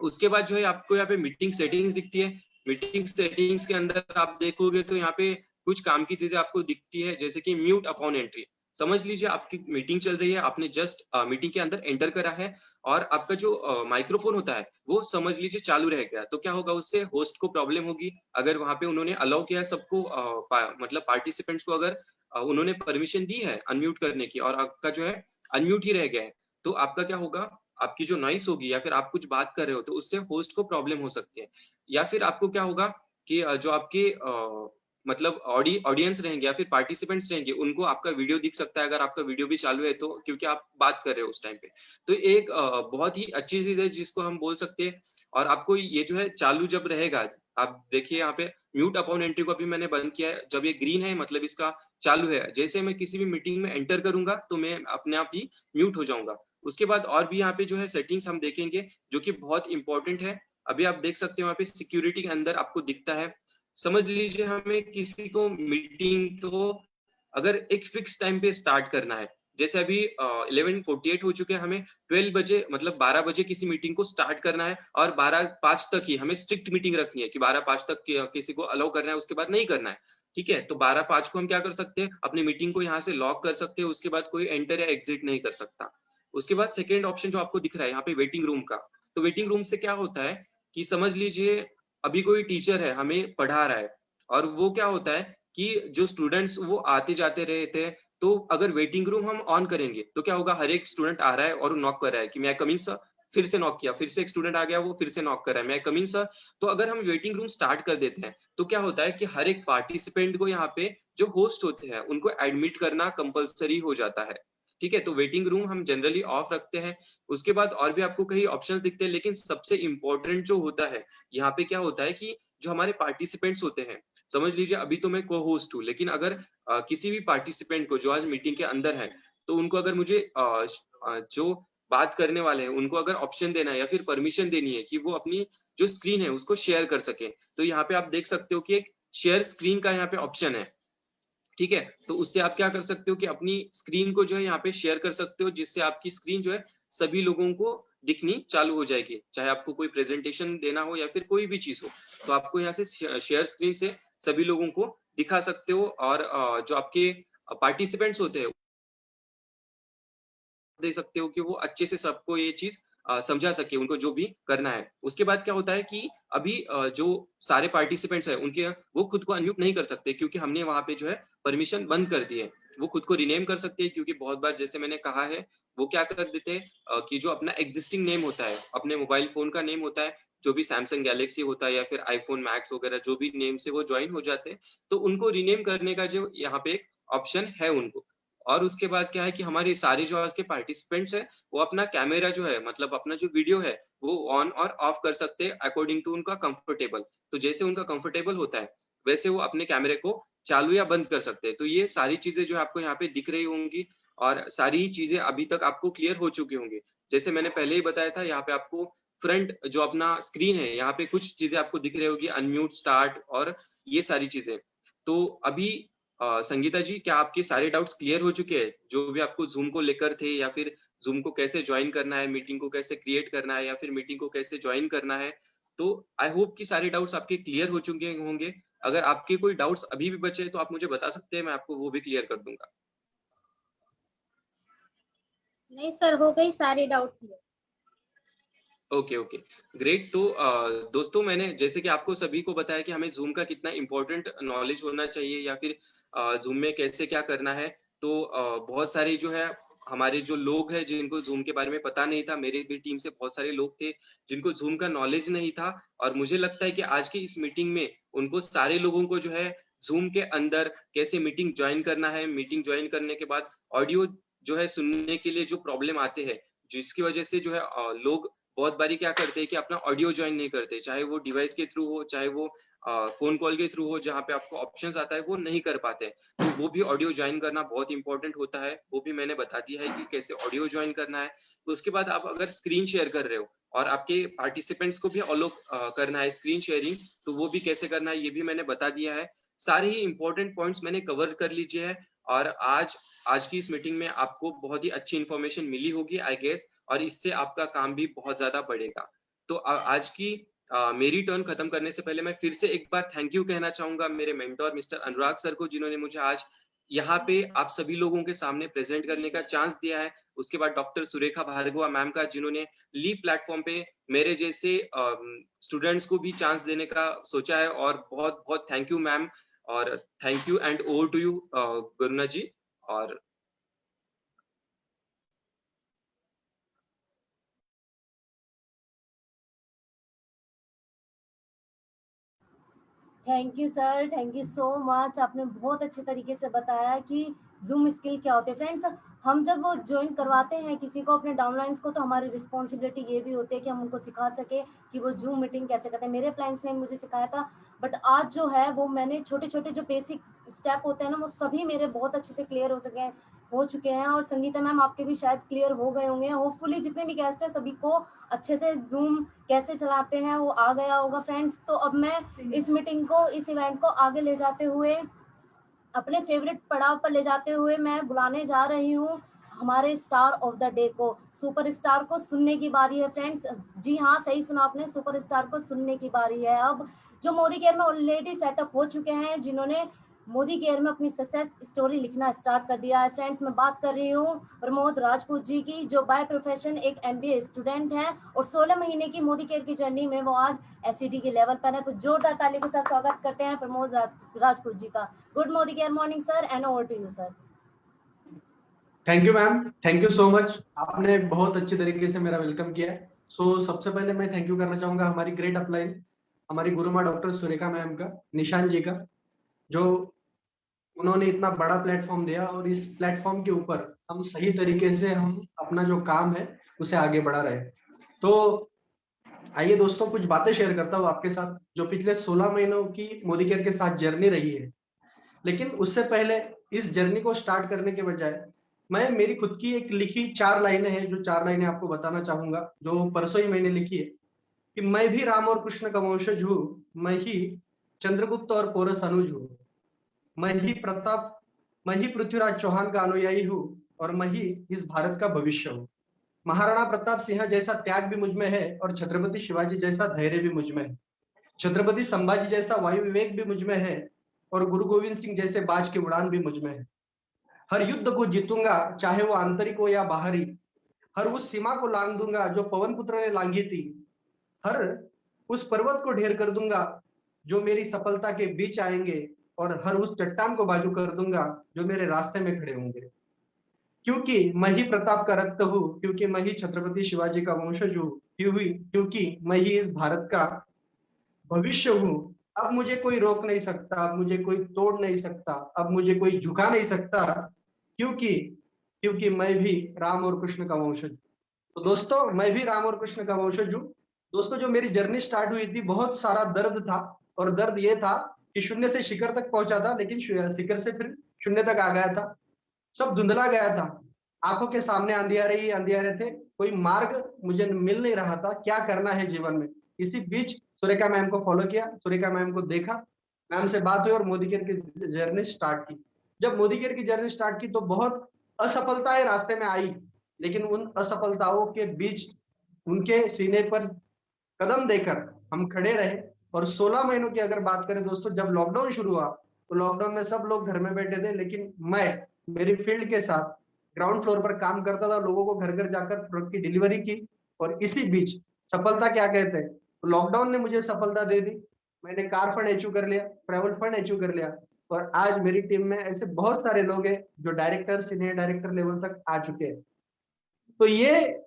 Speaker 4: उसके बाद जो है आपको यहाँ पे मीटिंग सेटिंग्स दिखती है। मीटिंग सेटिंग्स के अंदर आप देखोगे तो यहाँ पे कुछ काम की चीजें आपको दिखती है, जैसे कि म्यूट अपॉन एंट्री। समझ लीजिए आपकी मीटिंग चल रही है, आपने जस्ट मीटिंग के अंदर एंटर करा है और आपका जो माइक्रोफोन होता है वो समझ लीजिए चालू रह गया, तो क्या होगा, उससे होस्ट को प्रॉब्लम होगी। अगर वहां पे उन्होंने अलाउ किया है सबको, मतलब पार्टिसिपेंट्स को अगर उन्होंने परमिशन दी है अनम्यूट करने की और आपका जो है अनम्यूट ही रह गया है, तो आपका क्या होगा, आपकी जो नॉइस होगी या फिर आप कुछ बात कर रहे हो तो उससे होस्ट को प्रॉब्लम हो सकती है। या फिर आपको क्या होगा कि जो आपके मतलब ऑडियंस रहेंगे या फिर पार्टिसिपेंट्स रहेंगे, उनको आपका वीडियो दिख सकता है अगर आपका वीडियो भी चालू है तो, क्योंकि आप बात कर रहे हो उस टाइम पे। तो एक बहुत ही अच्छी चीज है जिसको हम बोल सकते हैं। और आपको ये जो है चालू जब रहेगा, आप देखिए यहाँ पे म्यूट अपॉन एंट्री को अभी मैंने बंद किया है, जब ये ग्रीन है मतलब इसका चालू है। जैसे मैं किसी भी मीटिंग में एंटर करूंगा तो मैं अपने आप ही म्यूट हो जाऊंगा। उसके बाद और भी यहाँ पे जो है सेटिंग्स हम देखेंगे जो कि बहुत इंपॉर्टेंट है। अभी आप देख सकते हो यहाँ पे सिक्योरिटी के अंदर आपको दिखता है। समझ लीजिए हमें किसी को मीटिंग को अगर एक फिक्स टाइम पे स्टार्ट करना है, जैसे अभी 11:48 हो चुके हैं, हमें 12 बजे मतलब 12 बजे किसी मीटिंग को स्टार्ट करना है और 12:05 तक ही हमें स्ट्रिक्ट मीटिंग रखनी है कि 12:05 तक किसी को अलाउ करना है, उसके बाद नहीं करना है। ठीक है, तो 12:05 को हम क्या कर सकते हैं, अपनी मीटिंग को यहाँ से लॉक कर सकते हैं, उसके बाद कोई एंटर या एग्जिट नहीं कर सकता। उसके बाद सेकेंड ऑप्शन जो आपको दिख रहा है यहाँ पे वेटिंग रूम का, तो वेटिंग रूम से क्या होता है कि समझ लीजिए अभी कोई टीचर है हमें पढ़ा रहा है और वो क्या होता है कि जो स्टूडेंट्स वो आते जाते रहते हैं, तो अगर वेटिंग रूम हम ऑन करेंगे तो क्या होगा, हर एक स्टूडेंट आ रहा है और नॉक कर रहा है कि मैं कम इन सर, फिर से नॉक किया, फिर से एक स्टूडेंट आ गया, वो फिर से नॉक कर रहा है, मैं कम इन सर। तो अगर हम वेटिंग रूम स्टार्ट कर देते हैं तो क्या होता है कि हर एक पार्टिसिपेंट को यहाँ पे जो होस्ट होते हैं उनको एडमिट करना कंपलसरी हो जाता है। ठीक है, तो वेटिंग रूम हम जनरली ऑफ रखते हैं। उसके बाद और भी आपको कई ऑप्शंस दिखते हैं, लेकिन सबसे इंपॉर्टेंट जो होता है यहाँ पे क्या होता है कि जो हमारे पार्टिसिपेंट्स होते हैं, समझ लीजिए अभी तो मैं को होस्ट हूँ, लेकिन अगर किसी भी पार्टिसिपेंट को जो आज मीटिंग के अंदर है, तो उनको अगर मुझे जो बात करने वाले हैं उनको अगर ऑप्शन देना है या फिर परमिशन देनी है कि वो अपनी जो स्क्रीन है उसको शेयर कर सके, तो यहाँ पे आप देख सकते हो कि एक शेयर स्क्रीन का यहाँ पे ऑप्शन है। ठीक है, तो उससे आप क्या कर सकते हो कि अपनी स्क्रीन को जो है यहाँ पे शेयर कर सकते हो, जिससे आपकी स्क्रीन जो है सभी लोगों को दिखनी चालू हो जाएगी, चाहे आपको कोई प्रेजेंटेशन देना हो या फिर कोई भी चीज हो, तो आपको यहाँ से शेयर स्क्रीन से सभी लोगों को दिखा सकते हो। और जो आपके पार्टिसिपेंट्स होते हैं दे सकते हो कि वो अच्छे से सबको ये चीज समझा सके, उनको जो भी करना है। उसके बाद क्या होता है कि अभी जो सारे पार्टिसिपेंट्स हैं उनके वो खुद को अनम्यूट नहीं कर सकते, क्योंकि हमने वहां पे जो है परमिशन बंद कर दी है। वो खुद को रिनेम कर सकते हैं, क्योंकि बहुत बार जैसे मैंने कहा है वो क्या कर देते हैं कि जो अपना एग्जिस्टिंग नेम होता है, अपने मोबाइल फोन का नेम होता है, जो भी सैमसंग गैलेक्सी होता है या फिर आईफोन मैक्स वगैरह जो भी नेम से वो ज्वाइन हो जाते हैं, तो उनको रिनेम करने का जो यहाँ पे एक ऑप्शन है उनको। और उसके बाद क्या है कि हमारे सारे जो आज के पार्टिसिपेंट्स हैं वो अपना कैमरा जो है, मतलब अपना जो वीडियो है वो ऑन और ऑफ कर सकते हैं अकॉर्डिंग टू उनका कंफर्टेबल। तो जैसे उनका कंफर्टेबल होता है वैसे वो अपने कैमरे को चालू या बंद कर सकते हैं। तो ये सारी चीजें जो आपको यहाँ पे दिख रही होंगी और सारी चीजें अभी तक आपको क्लियर हो चुकी होंगी। जैसे मैंने पहले ही बताया था, यहाँ पे आपको फ्रंट जो अपना स्क्रीन है यहाँ पे कुछ चीजें आपको दिख रही होगी, अनम्यूट, स्टार्ट और ये सारी चीजें। तो अभी संगीता जी, क्या आपके सारे डाउट्स क्लियर हो चुके हैं जो भी आपको जूम को लेकर थे, या फिर जूम को कैसे ज्वाइन करना है, मीटिंग को कैसे क्रिएट करना है, या फिर मीटिंग को कैसे ज्वाइन करना है? तो आई होप कि सारे डाउट्स आपके क्लियर हो चुके होंगे। अगर आपके कोई डाउट्स अभी भी बचे तो आप मुझे बता सकते हैं, मैं आपको वो भी क्लियर कर दूंगा।
Speaker 5: नहीं सर, हो गई सारी doubt clear.
Speaker 4: Okay okay, great. तो दोस्तों, मैंने जैसे कि आपको सभी को बताया कि हमें जूम का कितना इम्पोर्टेंट नॉलेज होना चाहिए या फिर जूम में कैसे क्या करना है। तो बहुत सारे जो है हमारे जो लोग हैं जिनको जूम के बारे में पता नहीं था, मेरे भी टीम से बहुत सारे लोग थे जिनको जूम का नॉलेज नहीं था, और मुझे लगता है कि आज की इस मीटिंग में उनको सारे लोगों को जो है जूम के अंदर कैसे मीटिंग ज्वाइन करना है, मीटिंग ज्वाइन करने के बाद ऑडियो जो है सुनने के लिए जो प्रॉब्लम आते हैं, जिसकी वजह से जो है लोग बहुत बारी क्या करते हैं कि अपना ऑडियो ज्वाइन नहीं करते, चाहे वो डिवाइस के थ्रू हो, चाहे वो फोन कॉल के थ्रू हो, जहाँ पे आपको ऑप्शंस आता है वो नहीं कर पाते। तो वो भी ऑडियो ज्वाइन करना बहुत इंपॉर्टेंट होता है, वो भी मैंने बता दिया है कि कैसे ऑडियो ज्वाइन करना है। तो उसके बाद आप अगर स्क्रीन शेयर कर रहे हो और आपके पार्टिसिपेंट्स को भी अलो करना है स्क्रीन शेयरिंग, तो वो भी कैसे करना है ये भी मैंने बता दिया है। सारे ही इंपॉर्टेंट पॉइंट्स मैंने कवर कर लीजिए है, और आज की इस मीटिंग में आपको बहुत ही अच्छी इन्फॉर्मेशन मिली होगी आई गेस, और इससे आपका काम भी बहुत ज्यादा बढ़ेगा। तो आज की मेरी टर्न खत्म करने से पहले मैं फिर से एक बार थैंक यू कहना चाहूंगा मेरे मेंटोर मिस्टर अनुराग सर को, जिन्होंने मुझे आज यहाँ पे आप सभी लोगों के सामने प्रेजेंट करने का चांस दिया है। उसके बाद डॉक्टर सुरेखा भार्गवा मैम का, जिन्होंने लीव प्लेटफॉर्म पे मेरे जैसे स्टूडेंट्स को भी चांस देने का सोचा है, और बहुत बहुत थैंक यू मैम, और thank you and over to you Guruna ji. और
Speaker 1: thank you sir, thank you so much. आपने बहुत अच्छे तरीके से बताया कि जूम स्किल क्या होते हैं। फ्रेंड्स, हम जब वो ज्वाइन करवाते हैं किसी को अपने डाउनलाइंस को, तो हमारी रिस्पॉन्सिबिलिटी ये भी होती है कि हम उनको सिखा सके कि वो जूम मीटिंग कैसे करते हैं। मेरे प्लान्स ने मुझे सिखाया था, बट आज जो है वो मैंने छोटे छोटे जो बेसिक स्टेप होते हैं ना, वो सभी मेरे बहुत अच्छे से क्लियर हो चुके हैं। और संगीता मैम आपके भी शायद क्लियर हो गए होंगे। होपफुली जितने भी गेस्ट हैं सभी को अच्छे से जूम कैसे चलाते हैं वो आ गया होगा फ्रेंड्स। तो अब मैं इस मीटिंग को, इस इवेंट को आगे ले जाते हुए, अपने फेवरेट पड़ाव पर ले जाते हुए, मैं बुलाने जा रही हूँ हमारे स्टार ऑफ द डे को। सुपरस्टार को सुनने की बारी है फ्रेंड्स। जी हाँ, सही सुना आपने, सुपरस्टार को सुनने की बारी है अब। जो मोदी केयर में ऑलरेडी सेटअप हो चुके हैं, जिन्होंने मोदी केयर में अपनी सक्सेस स्टोरी लिखना स्टार्ट कर दिया है फ्रेंड्स। मैं बात कर रही हूँ प्रमोद राजपूत जी की, जो बाय प्रोफेशन एक MBA स्टूडेंट हैं, और 16 महीने की मोदी केयर की जर्नी में वो आज SED के लेवल पर है। तो जोरदार ताली के साथ स्वागत करते हैं प्रमोद राजपूत जी का। Good Modi care morning sir, and over to you sir.
Speaker 8: Thank you ma'am, thank you so much. आपने बहुत अच्छे तरीके से मेरा वेलकम किया है। सो सबसे पहले मैं थैंक यू करना चाहूंगा हमारी ग्रेट अपलाइन, हमारी गुरुमा डॉक्टर सुरेखा मैम का, निशान जी का, जो उन्होंने इतना बड़ा प्लेटफॉर्म दिया और इस प्लेटफॉर्म के ऊपर हम सही तरीके से हम अपना जो काम है उसे आगे बढ़ा रहे। तो आइए दोस्तों कुछ बातें शेयर करता हूँ आपके साथ जो पिछले 16 महीनों की मोदी केयर के साथ जर्नी रही है। लेकिन उससे पहले इस जर्नी को स्टार्ट करने के बजाय मैं मेरी खुद की एक लिखी 4 लाइनें हैं, जो 4 लाइनें आपको बताना चाहूंगा, जो परसों ही मैंने लिखी है कि मैं भी राम और कृष्ण का वंशज हूँ, मैं ही चंद्रगुप्त और पोरस अनुज हूँ, मैं ही पृथ्वीराज चौहान का अनुयायी हूँ और मैं ही इस भारत का भविष्य हूँ। महाराणा प्रताप सिंह जैसा त्याग भी मुझ में है और छत्रपति शिवाजी जैसा धैर्य भी मुझ में है। छत्रपति संभाजी जैसा वायु विवेक भी मुझ में है और गुरु गोविंद सिंह जैसे बाज की उड़ान भी मुझ में है। हर युद्ध को जीतूंगा, चाहे वो आंतरिक हो या बाहरी। हर उस सीमा को लांग दूंगा जो पवन पुत्र ने लांघी थी। हर उस पर्वत को ढेर कर दूंगा जो मेरी सफलता के बीच आएंगे और हर उस चट्टान को बाजू कर दूंगा जो मेरे रास्ते में खड़े होंगे। क्योंकि मैं ही प्रताप का रक्त हूँ, क्योंकि मैं ही छत्रपति शिवाजी का वंशज हूँ, क्योंकि मैं ही इस भारत का भविष्य हूँ। अब मुझे कोई रोक नहीं सकता, अब मुझे कोई तोड़ नहीं सकता, अब मुझे कोई झुका नहीं सकता, क्योंकि क्योंकि मैं भी राम और कृष्ण का वंशज। तो दोस्तों मैं भी राम और कृष्ण का वंशज हूँ। दोस्तों जो मेरी जर्नी स्टार्ट हुई थी, बहुत सारा दर्द था और दर्द ये था कि शून्य से शिखर तक पहुंचा था, लेकिन शिखर से फिर शून्य तक आ गया था। सब धुंधला गया था, आंखों के सामने अंधियारे थे, कोई मार्ग मुझे मिल नहीं रहा था, क्या करना है जीवन में। इसी बीच सुरेखा मैम को फॉलो किया, सुरेखा मैम को देखा, मैम से बात हुई और मोदी केयर की जर्नी स्टार्ट की। जब मोदी केयर की जर्नी स्टार्ट की तो बहुत असफलताएं रास्ते में आई, लेकिन उन असफलताओं के बीच उनके सीने पर कदम देकर हम खड़े रहे। और 16 महीनों की अगर बात करें दोस्तों, जब लॉकडाउन शुरू हुआ तो लॉकडाउन में सब लोग घर में बैठे थे, लेकिन मैं मेरी फील्ड के साथ ग्राउंड फ्लोर पर काम करता था, लोगों को घर घर जाकर प्रोडक्ट की डिलीवरी की। और इसी बीच सफलता क्या कहते हैं, तो लॉकडाउन ने मुझे सफलता दे दी। मैंने कार फंड अचीव कर लिया, ट्रैवल फंड अचीव कर लिया और आज मेरी टीम में ऐसे बहुत सारे लोग हैं जो डायरेक्टर, सीनियर डायरेक्टर लेवल तक आ चुके हैं। तो ये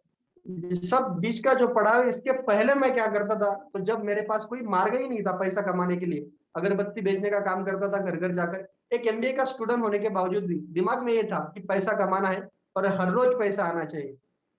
Speaker 8: सब बीच का जो पड़ाव, इसके पहले मैं क्या करता था, तो जब मेरे पास कोई मार्ग ही नहीं था पैसा कमाने के लिए, अगरबत्ती बेचने का काम करता था घर घर जाकर। एक एमबीए का स्टूडेंट होने के बावजूद भी दिमाग में ये था कि पैसा कमाना है और हर रोज पैसा आना चाहिए।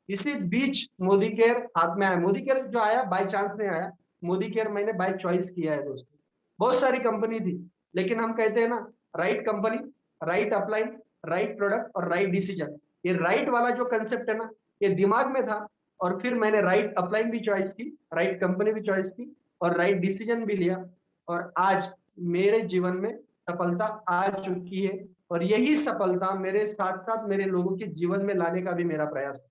Speaker 8: इसी बीच मोदी केयर हाथ में आया। मोदी केयर जो आया बाय चांस नहीं आया, मोदी केयर मैंने बाय चॉइस किया है दोस्तों। बहुत सारी कंपनी थी, लेकिन हम कहते हैं ना, right company, right upline, right product और राइट डिसीजन। ये राइट वाला जो कंसेप्ट है ना, ये दिमाग में था और फिर मैंने राइट अपलाइन भी चॉइस की, राइट कंपनी भी चॉइस की और राइट डिसीजन भी लिया। और आज मेरे जीवन में सफलता आ चुकी है और यही सफलता मेरे साथ साथ मेरे लोगों के जीवन में लाने का भी मेरा प्रयास है।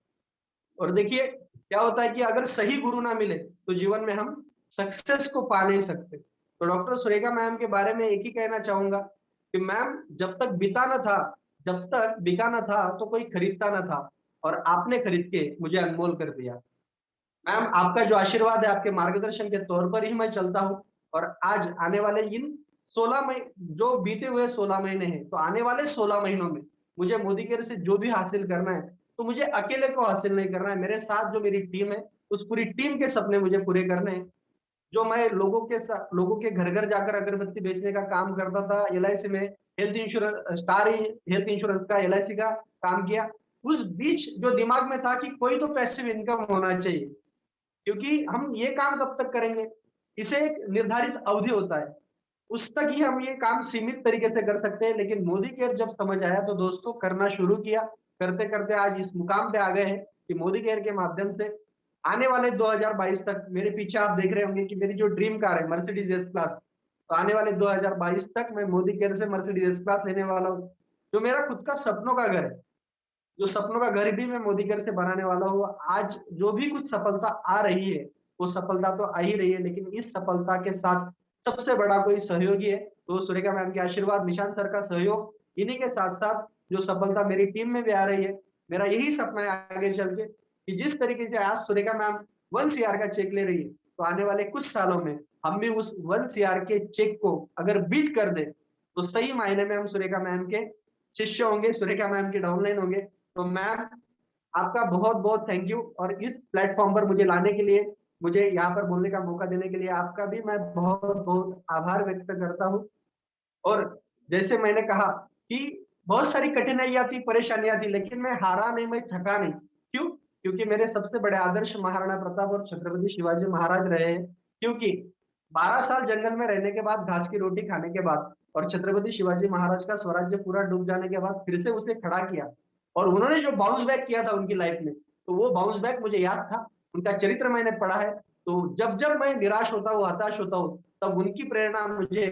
Speaker 8: और देखिए क्या होता है कि अगर सही गुरु ना मिले तो जीवन में हम सक्सेस को पा नहीं सकते। तो डॉक्टर सुरेखा मैम के बारे में एक ही कहना चाहूंगा कि मैम जब तक बिका ना था तो कोई खरीदता ना था और आपने खरीद के मुझे अनमोल कर दिया। मैम आपका जो आशीर्वाद है, आपके मार्गदर्शन के तौर पर ही मैं चलता हूँ और आज आने वाले इन 16 महीने जो बीते हुए 16 महीने हैं, तो आने वाले 16 महीनों में मुझे मोदी केयर से जो भी हासिल करना है तो मुझे अकेले को हासिल नहीं करना है, मेरे साथ जो मेरी टीम है उस पूरी टीम के सपने मुझे पूरे करने हैं। जो मैं लोगों के घर घर जाकर अगरबत्ती बेचने का काम करता था, एलआईसी में health insurance, star health insurance का एलआईसी का काम किया, उस बीच जो दिमाग में था कि कोई तो पैसिव इनकम होना चाहिए, क्योंकि हम ये काम कब तक करेंगे, इसे एक निर्धारित अवधि होता है, उस तक ही हम ये काम सीमित तरीके से कर सकते हैं। लेकिन मोदी केयर जब समझ आया तो दोस्तों करना शुरू किया, करते करते आज इस मुकाम पे आ गए हैं कि मोदी केयर के माध्यम से आने वाले 2022 तक, मेरे पीछे आप देख रहे होंगे कि मेरी जो ड्रीम कार है मर्सिडीज एस क्लास, तो आने वाले 2022 तक मैं मोदी केयर से मर्सिडीज एस क्लास लेने वाला हूँ, जो मेरा खुद का सपनों का घर है, जो सपनों का घर भी मैं मोदी केयर से बनाने वाला हूँ। आज जो भी कुछ सफलता आ रही है वो सफलता तो आ ही रही है, लेकिन इस सफलता के साथ सबसे बड़ा कोई सहयोगी है तो सुरेखा मैम के आशीर्वाद, निशांत सर का सहयोग, इन्हीं के साथ साथ जो सफलता मेरी टीम में भी आ रही है। मेरा यही सपना है आगे चल के कि जिस तरीके से आज सुरेखा मैम 1 CR का चेक ले रही है, तो आने वाले कुछ सालों में हम भी उस 1 CR के चेक को अगर बीट कर दे तो सही मायने में हम सुरेखा मैम के शिष्य होंगे, सुरेखा मैम के डाउनलाइन होंगे। तो मैम आपका बहुत बहुत थैंक यू, और इस प्लेटफॉर्म पर मुझे लाने के लिए, मुझे यहाँ पर बोलने का मौका देने के लिए आपका भी मैं बहुत बहुत आभार व्यक्त करता हूँ। और जैसे मैंने कहा कि बहुत सारी कठिनाइयां थी, परेशानियां थी, लेकिन मैं हारा नहीं, मैं थका नहीं। क्यों? क्योंकि मेरे सबसे बड़े आदर्श महाराणा प्रताप और छत्रपति शिवाजी महाराज रहे हैं। क्योंकि 12 साल जंगल में रहने के बाद, घास की रोटी खाने के बाद, और छत्रपति शिवाजी महाराज का स्वराज्य पूरा डूब जाने के बाद फिर से उसे खड़ा किया, और उन्होंने जो बाउंस बैक किया था उनकी लाइफ में, तो वो बाउंस बैक मुझे याद था, उनका चरित्र मैंने पढ़ा है। तो जब जब मैं निराश होता हूँ, हताश होता हूँ, तब उनकी प्रेरणा मुझे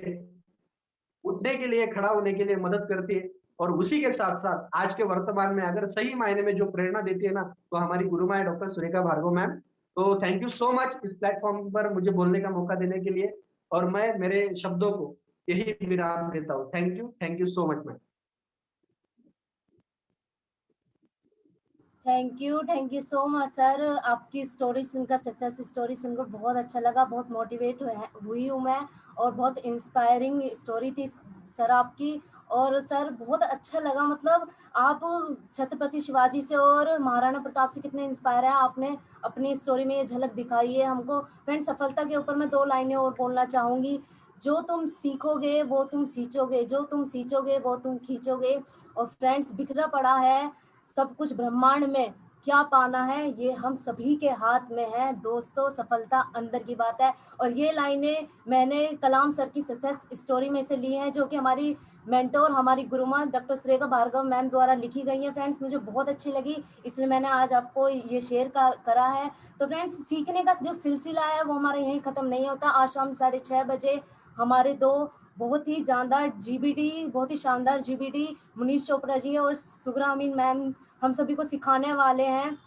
Speaker 8: उठने के लिए, खड़ा होने के लिए मदद करती है। और उसी के साथ साथ आज के वर्तमान में अगर सही मायने में जो प्रेरणा देती है ना, तो हमारी गुरुमाया डॉक्टर सुरेखा भार्गव मैम। तो थैंक यू सो मच इस प्लेटफॉर्म पर मुझे बोलने का मौका देने के लिए, और मैं मेरे शब्दों को यही विराम देता हूँ। Thank you so much ma'am.
Speaker 1: Thank you so much sir. आपकी स्टोरी सुनकर, सक्सेस स्टोरी सुनकर बहुत अच्छा लगा, बहुत मोटिवेट हुई हूँ मैं, और बहुत इंस्पायरिंग स्टोरी थी सर आपकी। और सर बहुत अच्छा लगा, मतलब आप छत्रपति शिवाजी से और महाराणा प्रताप से कितने इंस्पायर हैं, आपने अपनी स्टोरी में ये झलक दिखाई है हमको। फ्रेंड, सफलता के ऊपर मैं 2 लाइनें और बोलना चाहूँगी। जो तुम सीखोगे वो तुम सींचोगे, जो तुम सींचोगे वो तुम खींचोगे। और फ्रेंड्स, बिखरा पड़ा है सब कुछ ब्रह्मांड में, क्या पाना है ये हम सभी के हाथ में है दोस्तों, सफलता अंदर की बात है। और ये लाइनें मैंने कलाम सर की सक्सेस स्टोरी में से ली हैं, जो कि हमारी मेंटोर, हमारी गुरुमा डॉक्टर सुरेखा भार्गव मैम द्वारा लिखी गई हैं। फ्रेंड्स, मुझे बहुत अच्छी लगी, इसलिए मैंने आज आपको ये शेयर करा है। तो फ्रेंड्स, सीखने का जो सिलसिला है वो हमारा यहीं ख़त्म नहीं होता। आज शाम 6:30 बजे हमारे 2 बहुत ही जानदार जीबीडी, बहुत ही शानदार जीबीडी मुनीश चोपड़ा जी और सुगरा अमीन मैम हम सभी को सिखाने वाले हैं।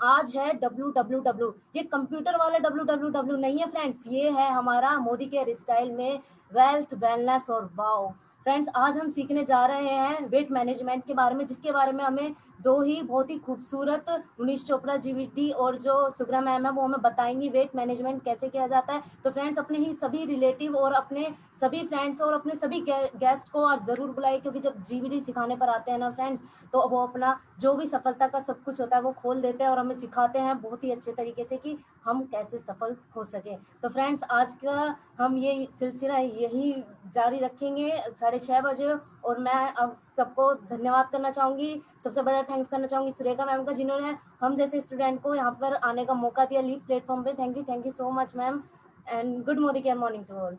Speaker 1: आज है WWW, ये कंप्यूटर वाला WWW नहीं है फ्रेंड्स, ये है हमारा मोदी केयर स्टाइल में वेल्थ, वेलनेस और वाओ। फ्रेंड्स, आज हम सीखने जा रहे हैं वेट मैनेजमेंट के बारे में, जिसके बारे में हमें 2 ही बहुत ही खूबसूरत मुनीश चोपड़ा जीवीटी और जो सुग्रा मैम है वो हमें बताएंगी वेट मैनेजमेंट कैसे किया जाता है। तो फ्रेंड्स, अपने ही सभी रिलेटिव और अपने सभी फ्रेंड्स और अपने सभी गेस्ट को आज ज़रूर बुलाए, क्योंकि जब जीवीटी सिखाने पर आते हैं ना फ्रेंड्स, तो वो अपना जो भी सफलता का सब कुछ होता है वो खोल देते हैं और हमें सिखाते हैं बहुत ही अच्छे तरीके से कि हम कैसे सफल हो सके। तो फ्रेंड्स, आज का हम ये सिलसिला यही जारी रखेंगे 6:30 बजे। और मैं अब सबको धन्यवाद करना चाहूँगी, सबसे बड़ा थैंक्स करना चाहूँगी सुरेखा मैम का, जिन्होंने हम जैसे स्टूडेंट को यहाँ पर आने का मौका दिया लीड प्लेटफॉर्म पे। Thank you so much ma'am, and good morning to all.